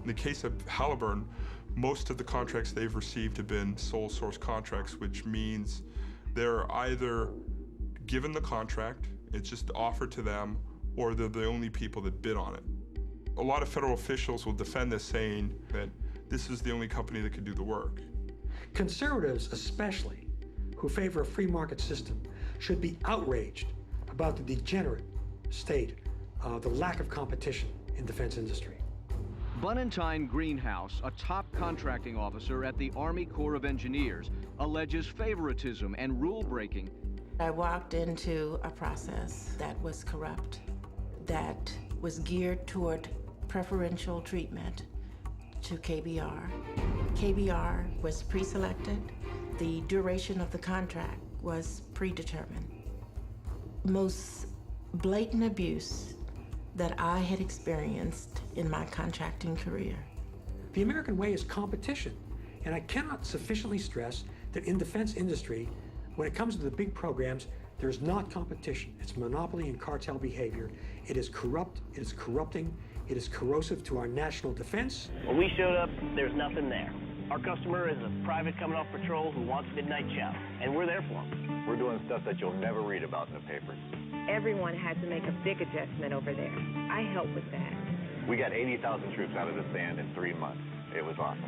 In the case of Halliburton, most of the contracts they've received have been sole source contracts, which means they're either given the contract, it's just offered to them, or they're the only people that bid on it. A lot of federal officials will defend this, saying that this is the only company that can do the work. Conservatives especially, who favor a free market system, should be outraged about the degenerate state of the lack of competition in defense industry. Bunentine Greenhouse, a top contracting officer at the Army Corps of Engineers, alleges favoritism and rule breaking. I walked into a process that was corrupt, that was geared toward preferential treatment to KBR. KBR was pre-selected. The duration of the contract was predetermined. Most blatant abuse that I had experienced in my contracting career. The American way is competition, and I cannot sufficiently stress that in defense industry, when it comes to the big programs, there's not competition. It's monopoly and cartel behavior. It is corrupt, it is corrupting, it is corrosive to our national defense. When we showed up, there's nothing there. Our customer is a private coming off patrol who wants midnight chow, and we're there for him. We're doing stuff that you'll never read about in the papers. Everyone had to make a big adjustment over there. I helped with that. We got 80,000 troops out of the sand in 3 months. It was awesome.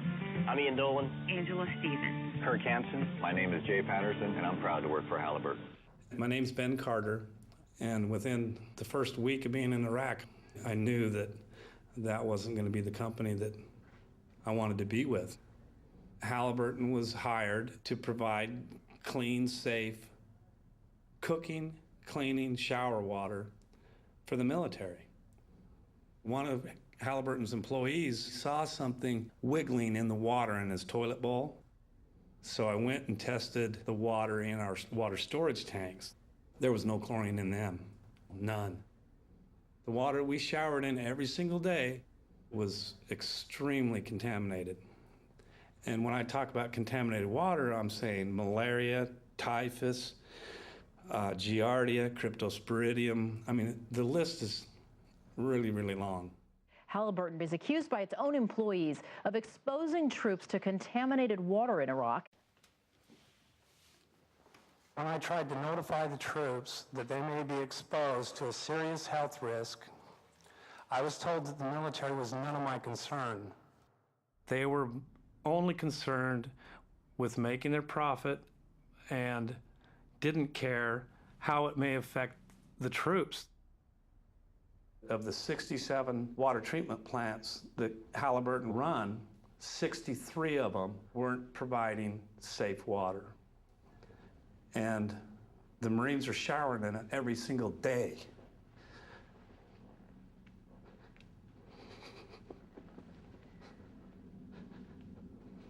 I'm Ian Dolan. Angela Stevens. Kirk Hansen. My name is Jay Patterson, and I'm proud to work for Halliburton. My name's Ben Carter, and within the first week of being in Iraq, I knew that that wasn't going to be the company that I wanted to be with. Halliburton was hired to provide clean, safe cooking, cleaning shower water for the military. One of Halliburton's employees saw something wiggling in the water in his toilet bowl. So I went and tested the water in our water storage tanks. There was no chlorine in them, none. The water we showered in every single day was extremely contaminated. And when I talk about contaminated water, I'm saying malaria, typhus, giardia, cryptosporidium. I mean, the list is really, really long. Halliburton is accused by its own employees of exposing troops to contaminated water in Iraq. When I tried to notify the troops that they may be exposed to a serious health risk, I was told that the military was none of my concern. They were only concerned with making their profit and didn't care how it may affect the troops. Of the 67 water treatment plants that Halliburton run, 63 of them weren't providing safe water. And the Marines are showering in it every single day.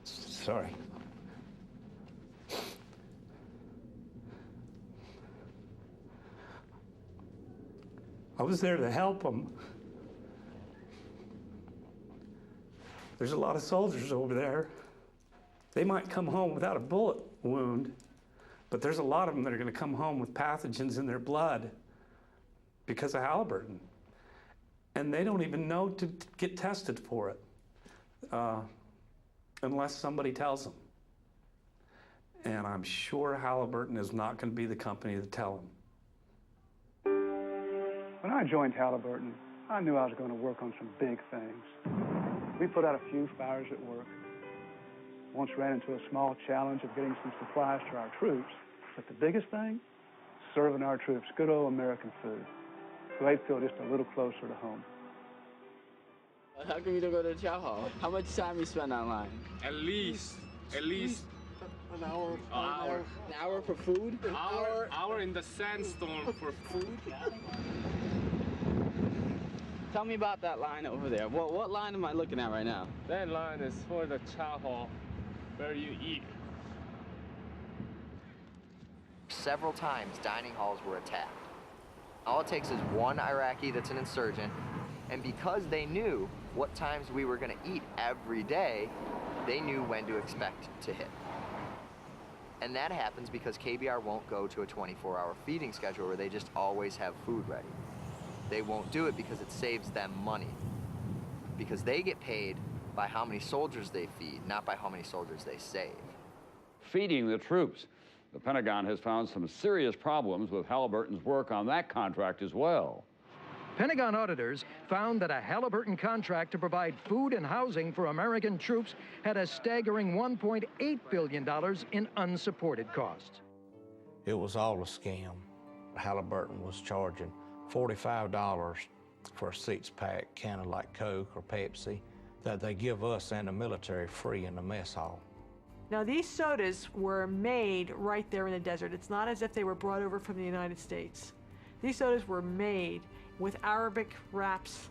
Sorry. I was there to help them. There's a lot of soldiers over there. They might come home without a bullet wound, but there's a lot of them that are going to come home with pathogens in their blood because of Halliburton. And they don't even know to get tested for it unless somebody tells them. And I'm sure Halliburton is not going to be the company to tell them. When I joined Halliburton, I knew I was going to work on some big things. We put out a few fires at work. Once ran into a small challenge of getting some supplies to our troops. But the biggest thing, serving our troops good old American food. So they'd feel just a little closer to home. How come you don't go to the chow hall? How much time you spend online? At least an hour. An hour for food? An hour in the sandstorm for food. Tell me about that line over there. What line am I looking at right now? That line is for the chow hall, where you eat. Several times, dining halls were attacked. All it takes is one Iraqi that's an insurgent, and because they knew what times we were going to eat every day, they knew when to expect to hit. And that happens because KBR won't go to a 24-hour feeding schedule where they just always have food ready. They won't do it because it saves them money. Because they get paid by how many soldiers they feed, not by how many soldiers they save. Feeding the troops. The Pentagon has found some serious problems with Halliburton's work on that contract as well. Pentagon auditors found that a Halliburton contract to provide food and housing for American troops had a staggering $1.8 billion in unsupported costs. It was all a scam. Halliburton was charging $45 for a six-pack can of like Coke or Pepsi that they give us and the military free in the mess hall. Now, these sodas were made right there in the desert. It's not as if they were brought over from the United States. These sodas were made with Arabic wraps,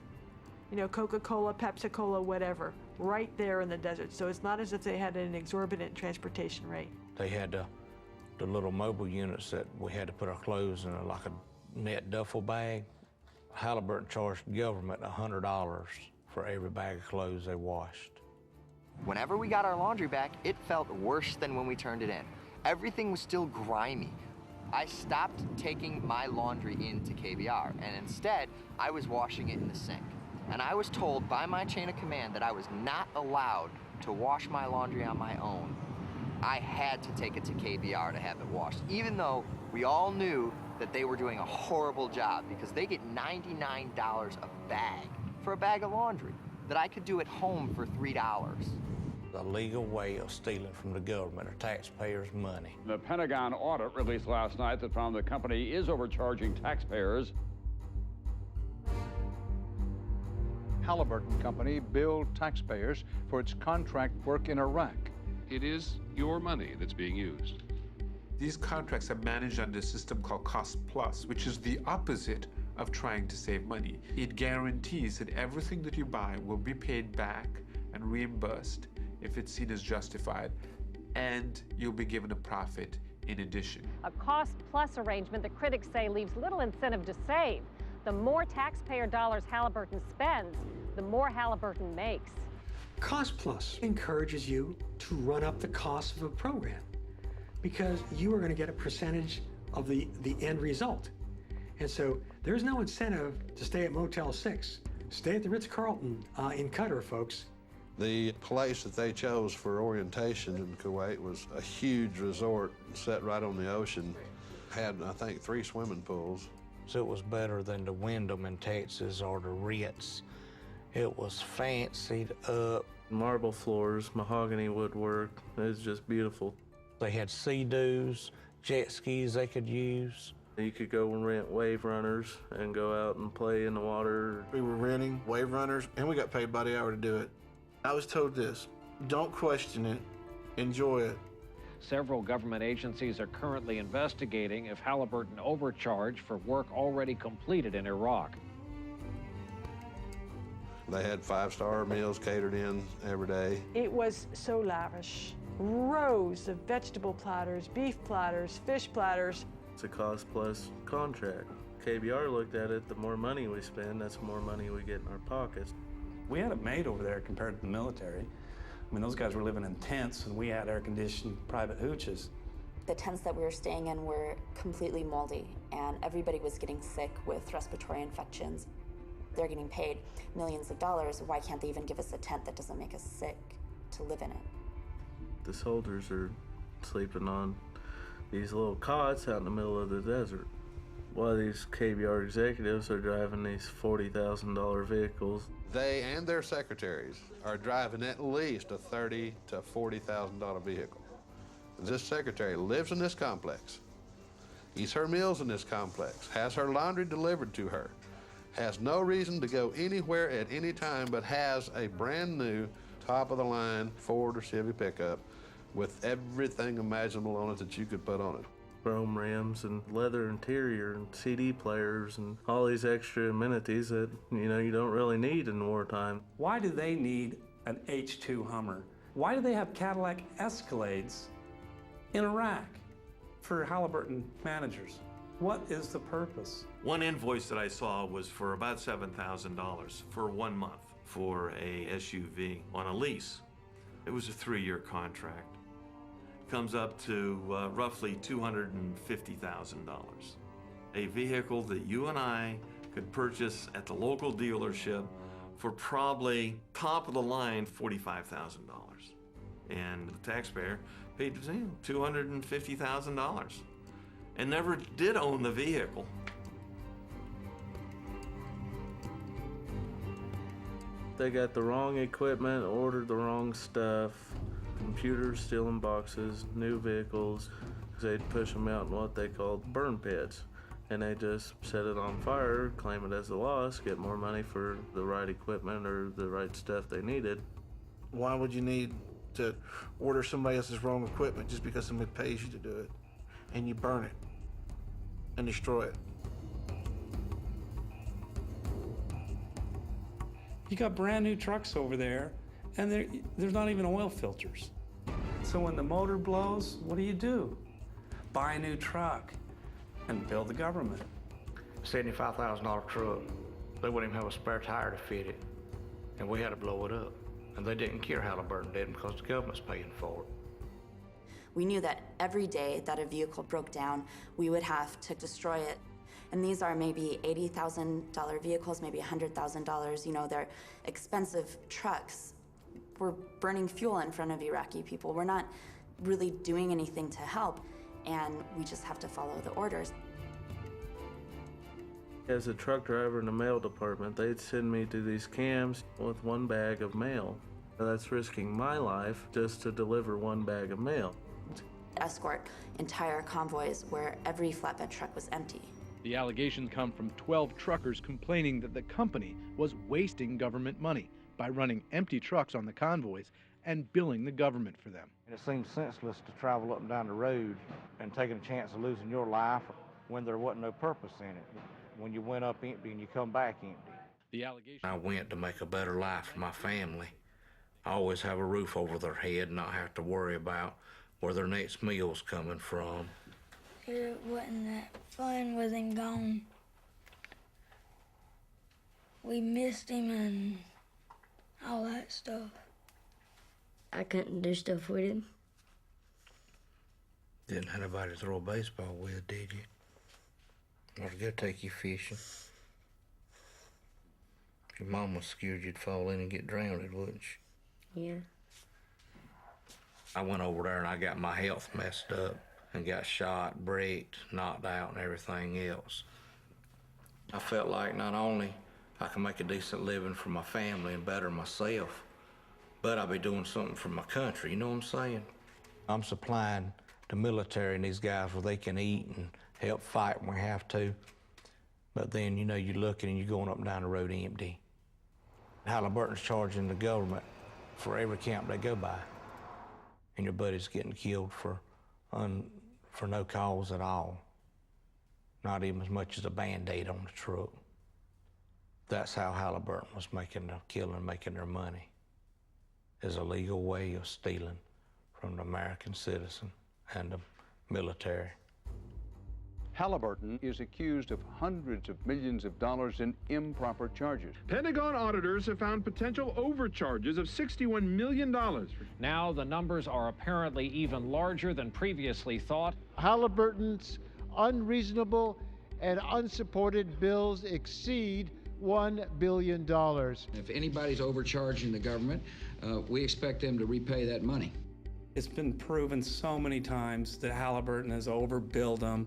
you know, Coca-Cola, Pepsi-Cola, whatever, right there in the desert. So it's not as if they had an exorbitant transportation rate. They had the little mobile units that we had to put our clothes in, like a net duffel bag. Halliburton charged the government $100 for every bag of clothes they washed. Whenever we got our laundry back, it felt worse than when we turned it in. Everything was still grimy. I stopped taking my laundry into KBR, and instead, I was washing it in the sink. And I was told by my chain of command that I was not allowed to wash my laundry on my own. I had to take it to KBR to have it washed, even though we all knew that they were doing a horrible job because they get $99 a bag for a bag of laundry that I could do at home for $3. A legal way of stealing from the government or taxpayers' money. The Pentagon audit released last night that found the company is overcharging taxpayers. Halliburton Company billed taxpayers for its contract work in Iraq. It is your money that's being used. These contracts are managed under a system called Cost Plus, which is the opposite of trying to save money. It guarantees that everything that you buy will be paid back and reimbursed if it's seen as justified, and you'll be given a profit in addition. A cost-plus arrangement that critics say leaves little incentive to save. The more taxpayer dollars Halliburton spends, the more Halliburton makes. Cost Plus encourages you to run up the cost of a program because you are going to get a percentage of the end result. And so there's no incentive to stay at Motel 6. Stay at the Ritz-Carlton in Qatar, folks. The place that they chose for orientation in Kuwait was a huge resort set right on the ocean. Had, I think, 3 swimming pools. So it was better than the Wyndham in Texas or the Ritz. It was fancied up. Marble floors, mahogany woodwork. It was just beautiful. They had sea-doos, jet skis they could use. You could go and rent wave runners and go out and play in the water. We were renting wave runners, and we got paid by the hour to do it. I was told this: don't question it, enjoy it. Several government agencies are currently investigating if Halliburton overcharged for work already completed in Iraq. They had 5-star meals catered in every day. It was so lavish. Rows of vegetable platters, beef platters, fish platters. It's a cost-plus contract. KBR looked at it, the more money we spend, that's the more money we get in our pockets. We had it made over there compared to the military. I mean, those guys were living in tents, and we had air-conditioned private hooches. The tents that we were staying in were completely moldy, and everybody was getting sick with respiratory infections. They're getting paid millions of dollars. Why can't they even give us a tent that doesn't make us sick to live in it? The soldiers are sleeping on these little cots out in the middle of the desert, while these KBR executives are driving these $40,000 vehicles. They and their secretaries are driving at least a $30,000 to $40,000 vehicle. This secretary lives in this complex, eats her meals in this complex, has her laundry delivered to her, has no reason to go anywhere at any time, but has a brand new top-of-the-line Ford or Chevy pickup with everything imaginable on it that you could put on it. Chrome rims and leather interior and CD players and all these extra amenities that, you don't really need in wartime. Why do they need an H2 Hummer? Why do they have Cadillac Escalades in Iraq for Halliburton managers? What is the purpose? One invoice that I saw was for about $7,000 for 1 month for a SUV on a lease. It was a 3-year contract. Comes up to roughly $250,000. A vehicle that you and I could purchase at the local dealership for probably top of the line $45,000. And the taxpayer paid $250,000 and never did own the vehicle. They got the wrong equipment, ordered the wrong stuff. Computers still in boxes, new vehicles. They'd push them out in what they called burn pits. And they just set it on fire, claim it as a loss, get more money for the right equipment or the right stuff they needed. Why would you need to order somebody else's wrong equipment just because somebody pays you to do it? And you burn it and destroy it. You got brand new trucks over there, and there's not even oil filters. So when the motor blows, what do? Buy a new truck and bill the government. $75,000 truck. They wouldn't even have a spare tire to fit it. And we had to blow it up. And they didn't care Halliburton did because the government's paying for it. We knew that every day that a vehicle broke down, we would have to destroy it. And these are maybe $80,000 vehicles, maybe $100,000. They're expensive trucks. We're burning fuel in front of Iraqi people. We're not really doing anything to help, and we just have to follow the orders. As a truck driver in the mail department, they'd send me to these cams with 1 bag of mail. That's risking my life just to deliver 1 bag of mail. Escort entire convoys where every flatbed truck was empty. The allegations come from 12 truckers complaining that the company was wasting government money by running empty trucks on the convoys and billing the government for them. It seems senseless to travel up and down the road and taking a chance of losing your life when there wasn't no purpose in it. When you went up empty and you come back empty. The allegation. I went to make a better life for my family. I always have a roof over their head and not have to worry about where their next meal's coming from. It wasn't that fun with him gone. We missed him and all that stuff. I couldn't do stuff with him. Didn't have anybody to throw a baseball with, did you? Or to go take you fishing. Your mom was scared you'd fall in and get drowned, wouldn't she? Yeah. I went over there and I got my health messed up and got shot, bricked, knocked out, and everything else. I felt like not only I can make a decent living for my family and better myself, but I'll be doing something for my country, you know what I'm saying? I'm supplying the military and these guys where they can eat and help fight when we have to. But then, you know, you're looking and you're going up and down the road empty. Halliburton's charging the government for every camp they go by. And your buddy's getting killed for no cause at all. Not even as much as a Band-Aid on the truck. That's how Halliburton was making their killing, making their money. Is a legal way of stealing from the American citizen and the military. Halliburton is accused of hundreds of millions of dollars in improper charges. Pentagon auditors have found potential overcharges of $61 million. Now the numbers are apparently even larger than previously thought. Halliburton's unreasonable and unsupported bills exceed $1 billion. If anybody's overcharging the government, we expect them to repay that money. It's been proven so many times that Halliburton has overbilled them.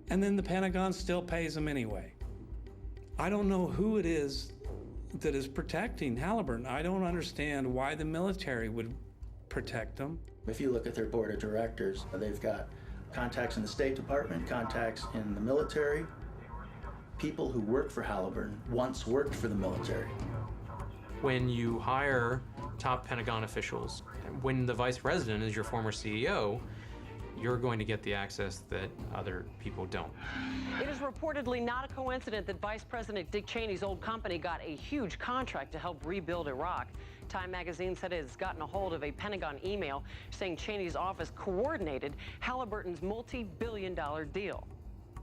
And then the Pentagon still pays them anyway. I don't know who it is that is protecting Halliburton. I don't understand why the military would protect them. If you look at their board of directors, they've got contacts in the State Department, contacts in the military. People who work for Halliburton once worked for the military. When you hire top Pentagon officials, when the vice president is your former CEO, you're going to get the access that other people don't. It is reportedly not a coincidence that Vice President Dick Cheney's old company got a huge contract to help rebuild Iraq. Time magazine said it has gotten a hold of a Pentagon email saying Cheney's office coordinated Halliburton's multi-billion-dollar deal.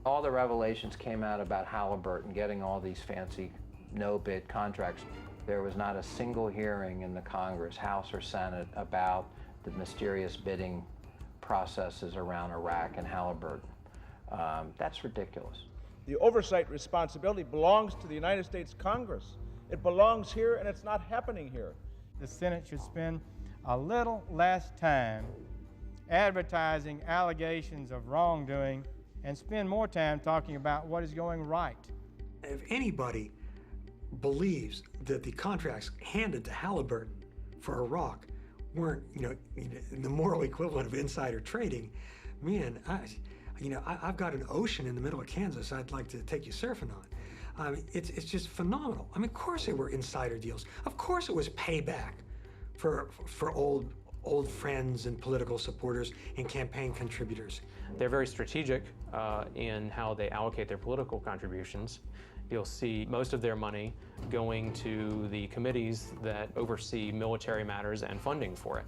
All the revelations came out about Halliburton getting all these fancy no-bid contracts. There was not a single hearing in the Congress, House or Senate, about the mysterious bidding processes around Iraq and Halliburton. That's ridiculous. The oversight responsibility belongs to the United States Congress. It belongs here, and it's not happening here. The Senate should spend a little less time advertising allegations of wrongdoing and spend more time talking about what is going right. If anybody believes that the contracts handed to Halliburton for Iraq weren't, the moral equivalent of insider trading, man, I've got an ocean in the middle of Kansas I'd like to take you surfing on. It's just phenomenal. Of course they were insider deals. Of course it was payback for old friends and political supporters and campaign contributors. They're very strategic in how they allocate their political contributions. You'll see most of their money going to the committees that oversee military matters and funding for it.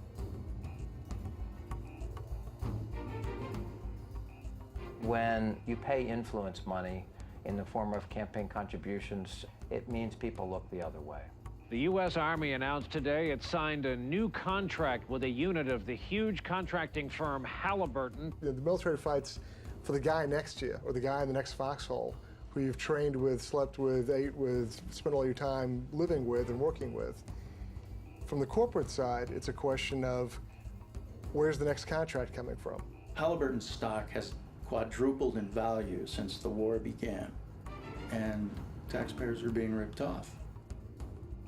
When you pay influence money in the form of campaign contributions, it means people look the other way. The U.S. Army announced today it signed a new contract with a unit of the huge contracting firm Halliburton. The military fights for the guy next to you or the guy in the next foxhole who you've trained with, slept with, ate with, spent all your time living with and working with. From the corporate side, it's a question of where's the next contract coming from? Halliburton's stock has quadrupled in value since the war began, and taxpayers are being ripped off.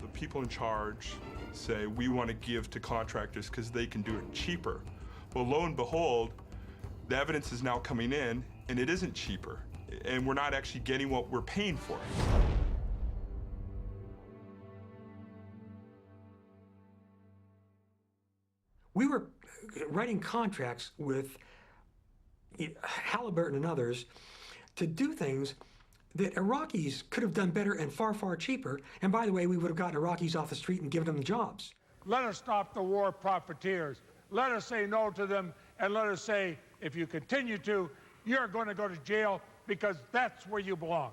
The people in charge say we want to give to contractors because they can do it cheaper. Well, lo and behold, the evidence is now coming in and it isn't cheaper, and we're not actually getting what we're paying for. We were writing contracts with Halliburton and others to do things that Iraqis could have done better and far, far cheaper. And by the way, we would have gotten Iraqis off the street and given them jobs. Let us stop the war profiteers. Let us say no to them, and let us say, if you continue to, you're going to go to jail because that's where you belong.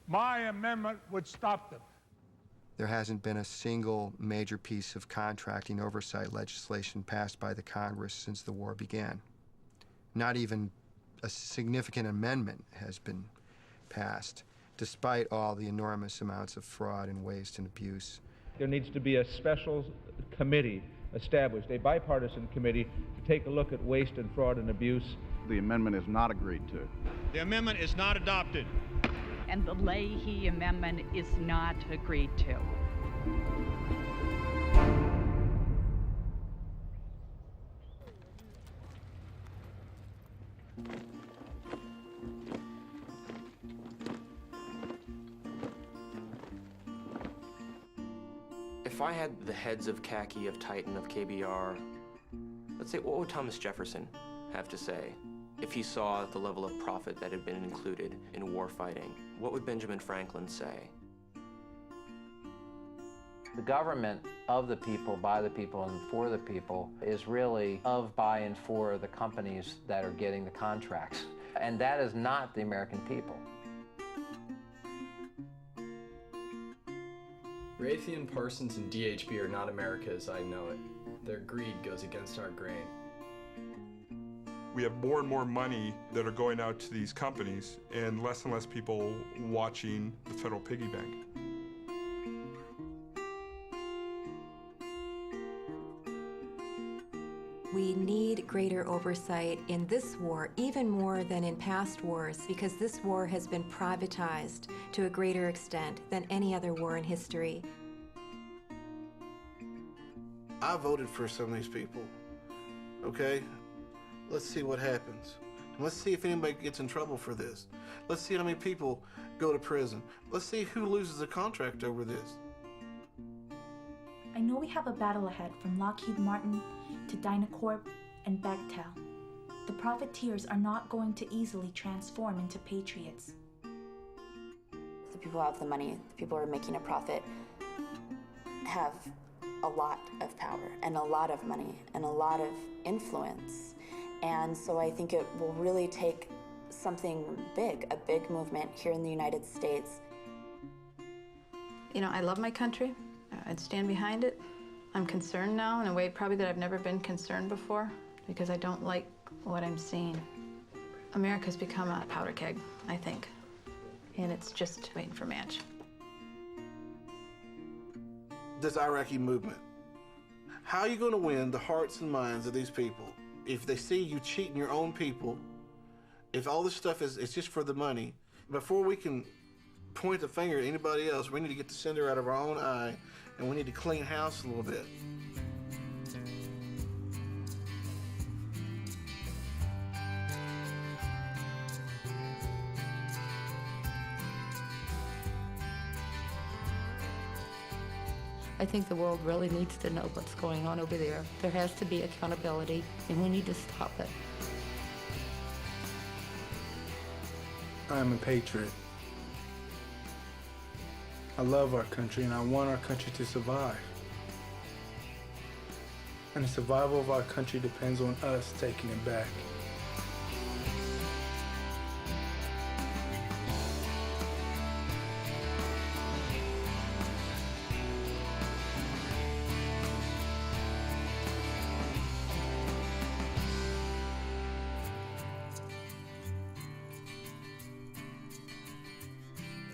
My amendment would stop them. There hasn't been a single major piece of contracting oversight legislation passed by the Congress since the war began. Not even a significant amendment has been passed, despite all the enormous amounts of fraud and waste and abuse. There needs to be a special committee established, a bipartisan committee, to take a look at waste and fraud and abuse. The amendment is not agreed to. The amendment is not adopted. And the Leahy amendment is not agreed to. If I had the heads of Khaki, of Titan, of KBR, let's say, what would Thomas Jefferson have to say if he saw the level of profit that had been included in war fighting? What would Benjamin Franklin say? The government of the people, by the people, and for the people is really of, by, and for the companies that are getting the contracts. And that is not the American people. Raytheon, Parsons, and DHB are not America as I know it. Their greed goes against our grain. We have more and more money that are going out to these companies and less people watching the federal piggy bank. We need greater oversight in this war, even more than in past wars, because this war has been privatized to a greater extent than any other war in history. I voted for some of these people, okay? Let's see what happens. And let's see if anybody gets in trouble for this. Let's see how many people go to prison. Let's see who loses a contract over this. I know we have a battle ahead from Lockheed Martin to Dynacorp and Bechtel. The profiteers are not going to easily transform into patriots. The people who have the money, the people who are making a profit, have a lot of power and a lot of money and a lot of influence. And so I think it will really take something big, a big movement here in the United States. You know, I love my country. I'd stand behind it. I'm concerned now in a way probably that I've never been concerned before because I don't like what I'm seeing. America's become a powder keg, I think, and it's just waiting for match. This Iraqi movement, how are you going to win the hearts and minds of these people if they see you cheating your own people, if all this stuff is just for the money? Before we can point the finger at anybody else, we need to get the cinder out of our own eye, and we need to clean house a little bit. I think the world really needs to know what's going on over there. There has to be accountability, and we need to stop it. I am a patriot. I love our country, and I want our country to survive. And the survival of our country depends on us taking it back.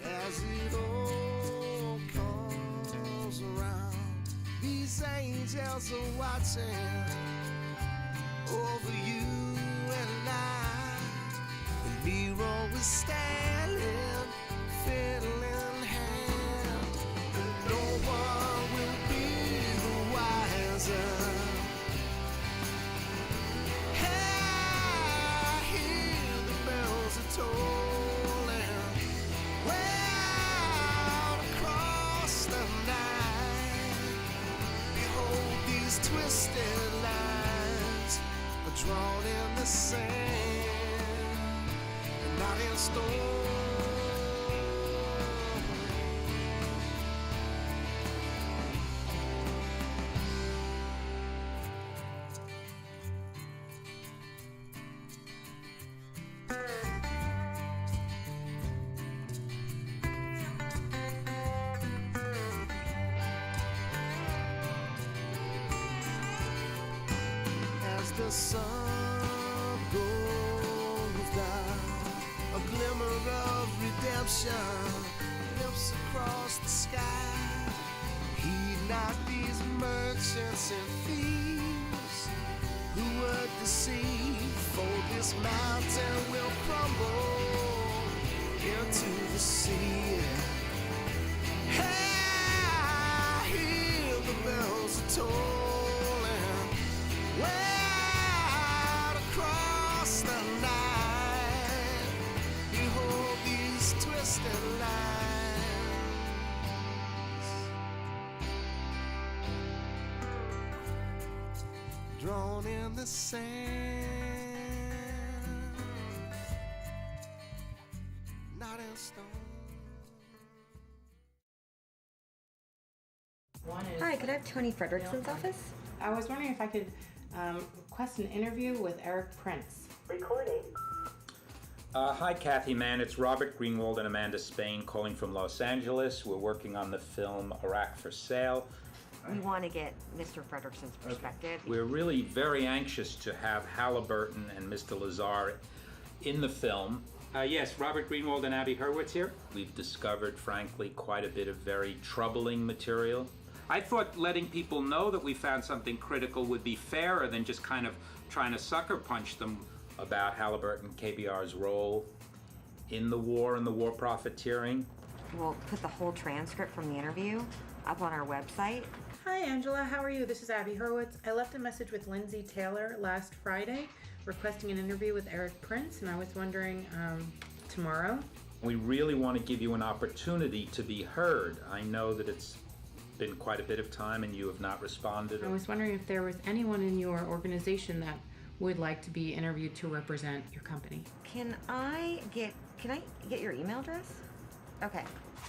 As it all comes around, these angels are watching over you and I. The Nero is standing, fiddle in hand, and no one will be the wiser. I hear the bells are tolling. Across the night, behold these twisted lines. drawn in the sand, and not in stone. As the sun goes down, a glimmer of redemption lifts across the sky. Heed not these merchants and thieves who would deceive, for this mountain will crumble into the sea. Hey, I hear the bells are tolling way across the night. Behold these twisted lines, drawn in the sand, not in stone. Hi, could I have Tony Frederickson's office? I was wondering if I could request an interview with Eric Prince. Recording. Hi, Kathy Mann. It's Robert Greenwald and Amanda Spain calling from Los Angeles. We're working on the film Iraq for Sale. We want to get Mr. Frederickson's perspective. We're really very anxious to have Halliburton and Mr. Lazar in the film. Yes, Robert Greenwald and Abby Hurwitz here. We've discovered, frankly, quite a bit of very troubling material. I thought letting people know that we found something critical would be fairer than just kind of trying to sucker punch them about Halliburton KBR's role in the war and the war profiteering. We'll put the whole transcript from the interview up on our website. Hi, Angela. How are you? This is Abby Hurwitz. I left a message with Lindsay Taylor last Friday requesting an interview with Eric Prince, and I was wondering tomorrow. We really want to give you an opportunity to be heard. I know that it's been quite a bit of time and you have not responded. I was wondering if there was anyone in your organization that would like to be interviewed to represent your company. Can I get your email address? Okay.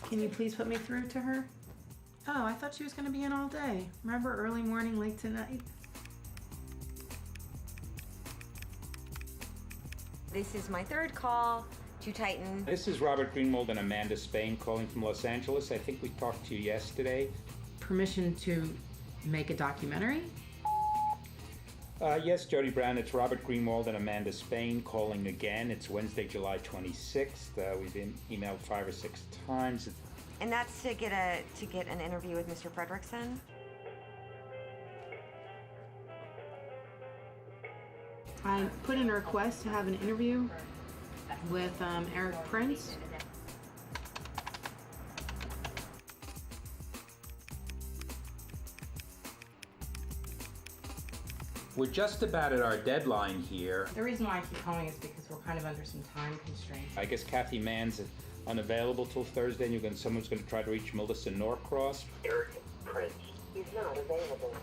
Can you please put me through to her? Oh, I thought she was going to be in all day. Remember, early morning, late tonight? This is my third call to Titan. This is Robert Greenwald and Amanda Spain calling from Los Angeles. I think we talked to you yesterday. Permission to make a documentary? Yes, Jody Brown, it's Robert Greenwald and Amanda Spain calling again. It's Wednesday, July 26th. We've been emailed 5 or 6 times. And that's to get an interview with Mr. Frederickson? I put in a request to have an interview with Eric Prince. We're just about at our deadline here. The reason why I keep calling is because we're kind of under some time constraints. I guess Kathy Mann's unavailable till Thursday, and someone's going to try to reach Melissa Norcross. Eric Prince is not available.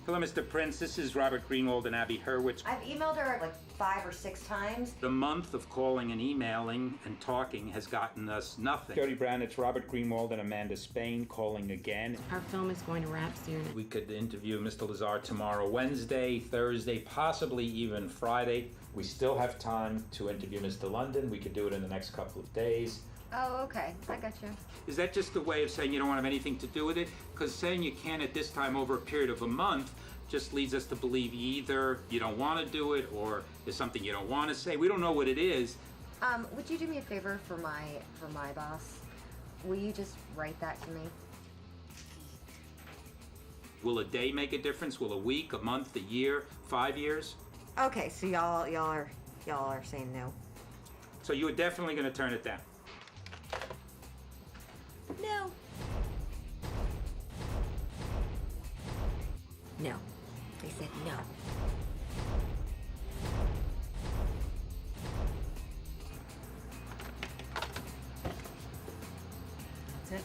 Hello, Mr. Prince. This is Robert Greenwald and Abby Hurwitz. I've emailed her like 5 or 6 times. The month of calling and emailing and talking has gotten us nothing. Jody Brown, it's Robert Greenwald and Amanda Spain calling again. Our film is going to wrap soon. We could interview Mr. Lazar tomorrow, Wednesday, Thursday, possibly even Friday. We still have time to interview Mr. London. We could do it in the next couple of days. Oh, okay. I got you. Is that just a way of saying you don't want to have anything to do with it? Because saying you can at this time over a period of a month just leads us to believe either you don't want to do it or there's something you don't want to say. We don't know what it is. Would you do me a favor for my boss? Will you just write that to me? Will a day make a difference? Will a week, a month, a year, 5 years? Okay, so y'all are saying no. So you were definitely going to turn it down? No. No. They said no. That's it.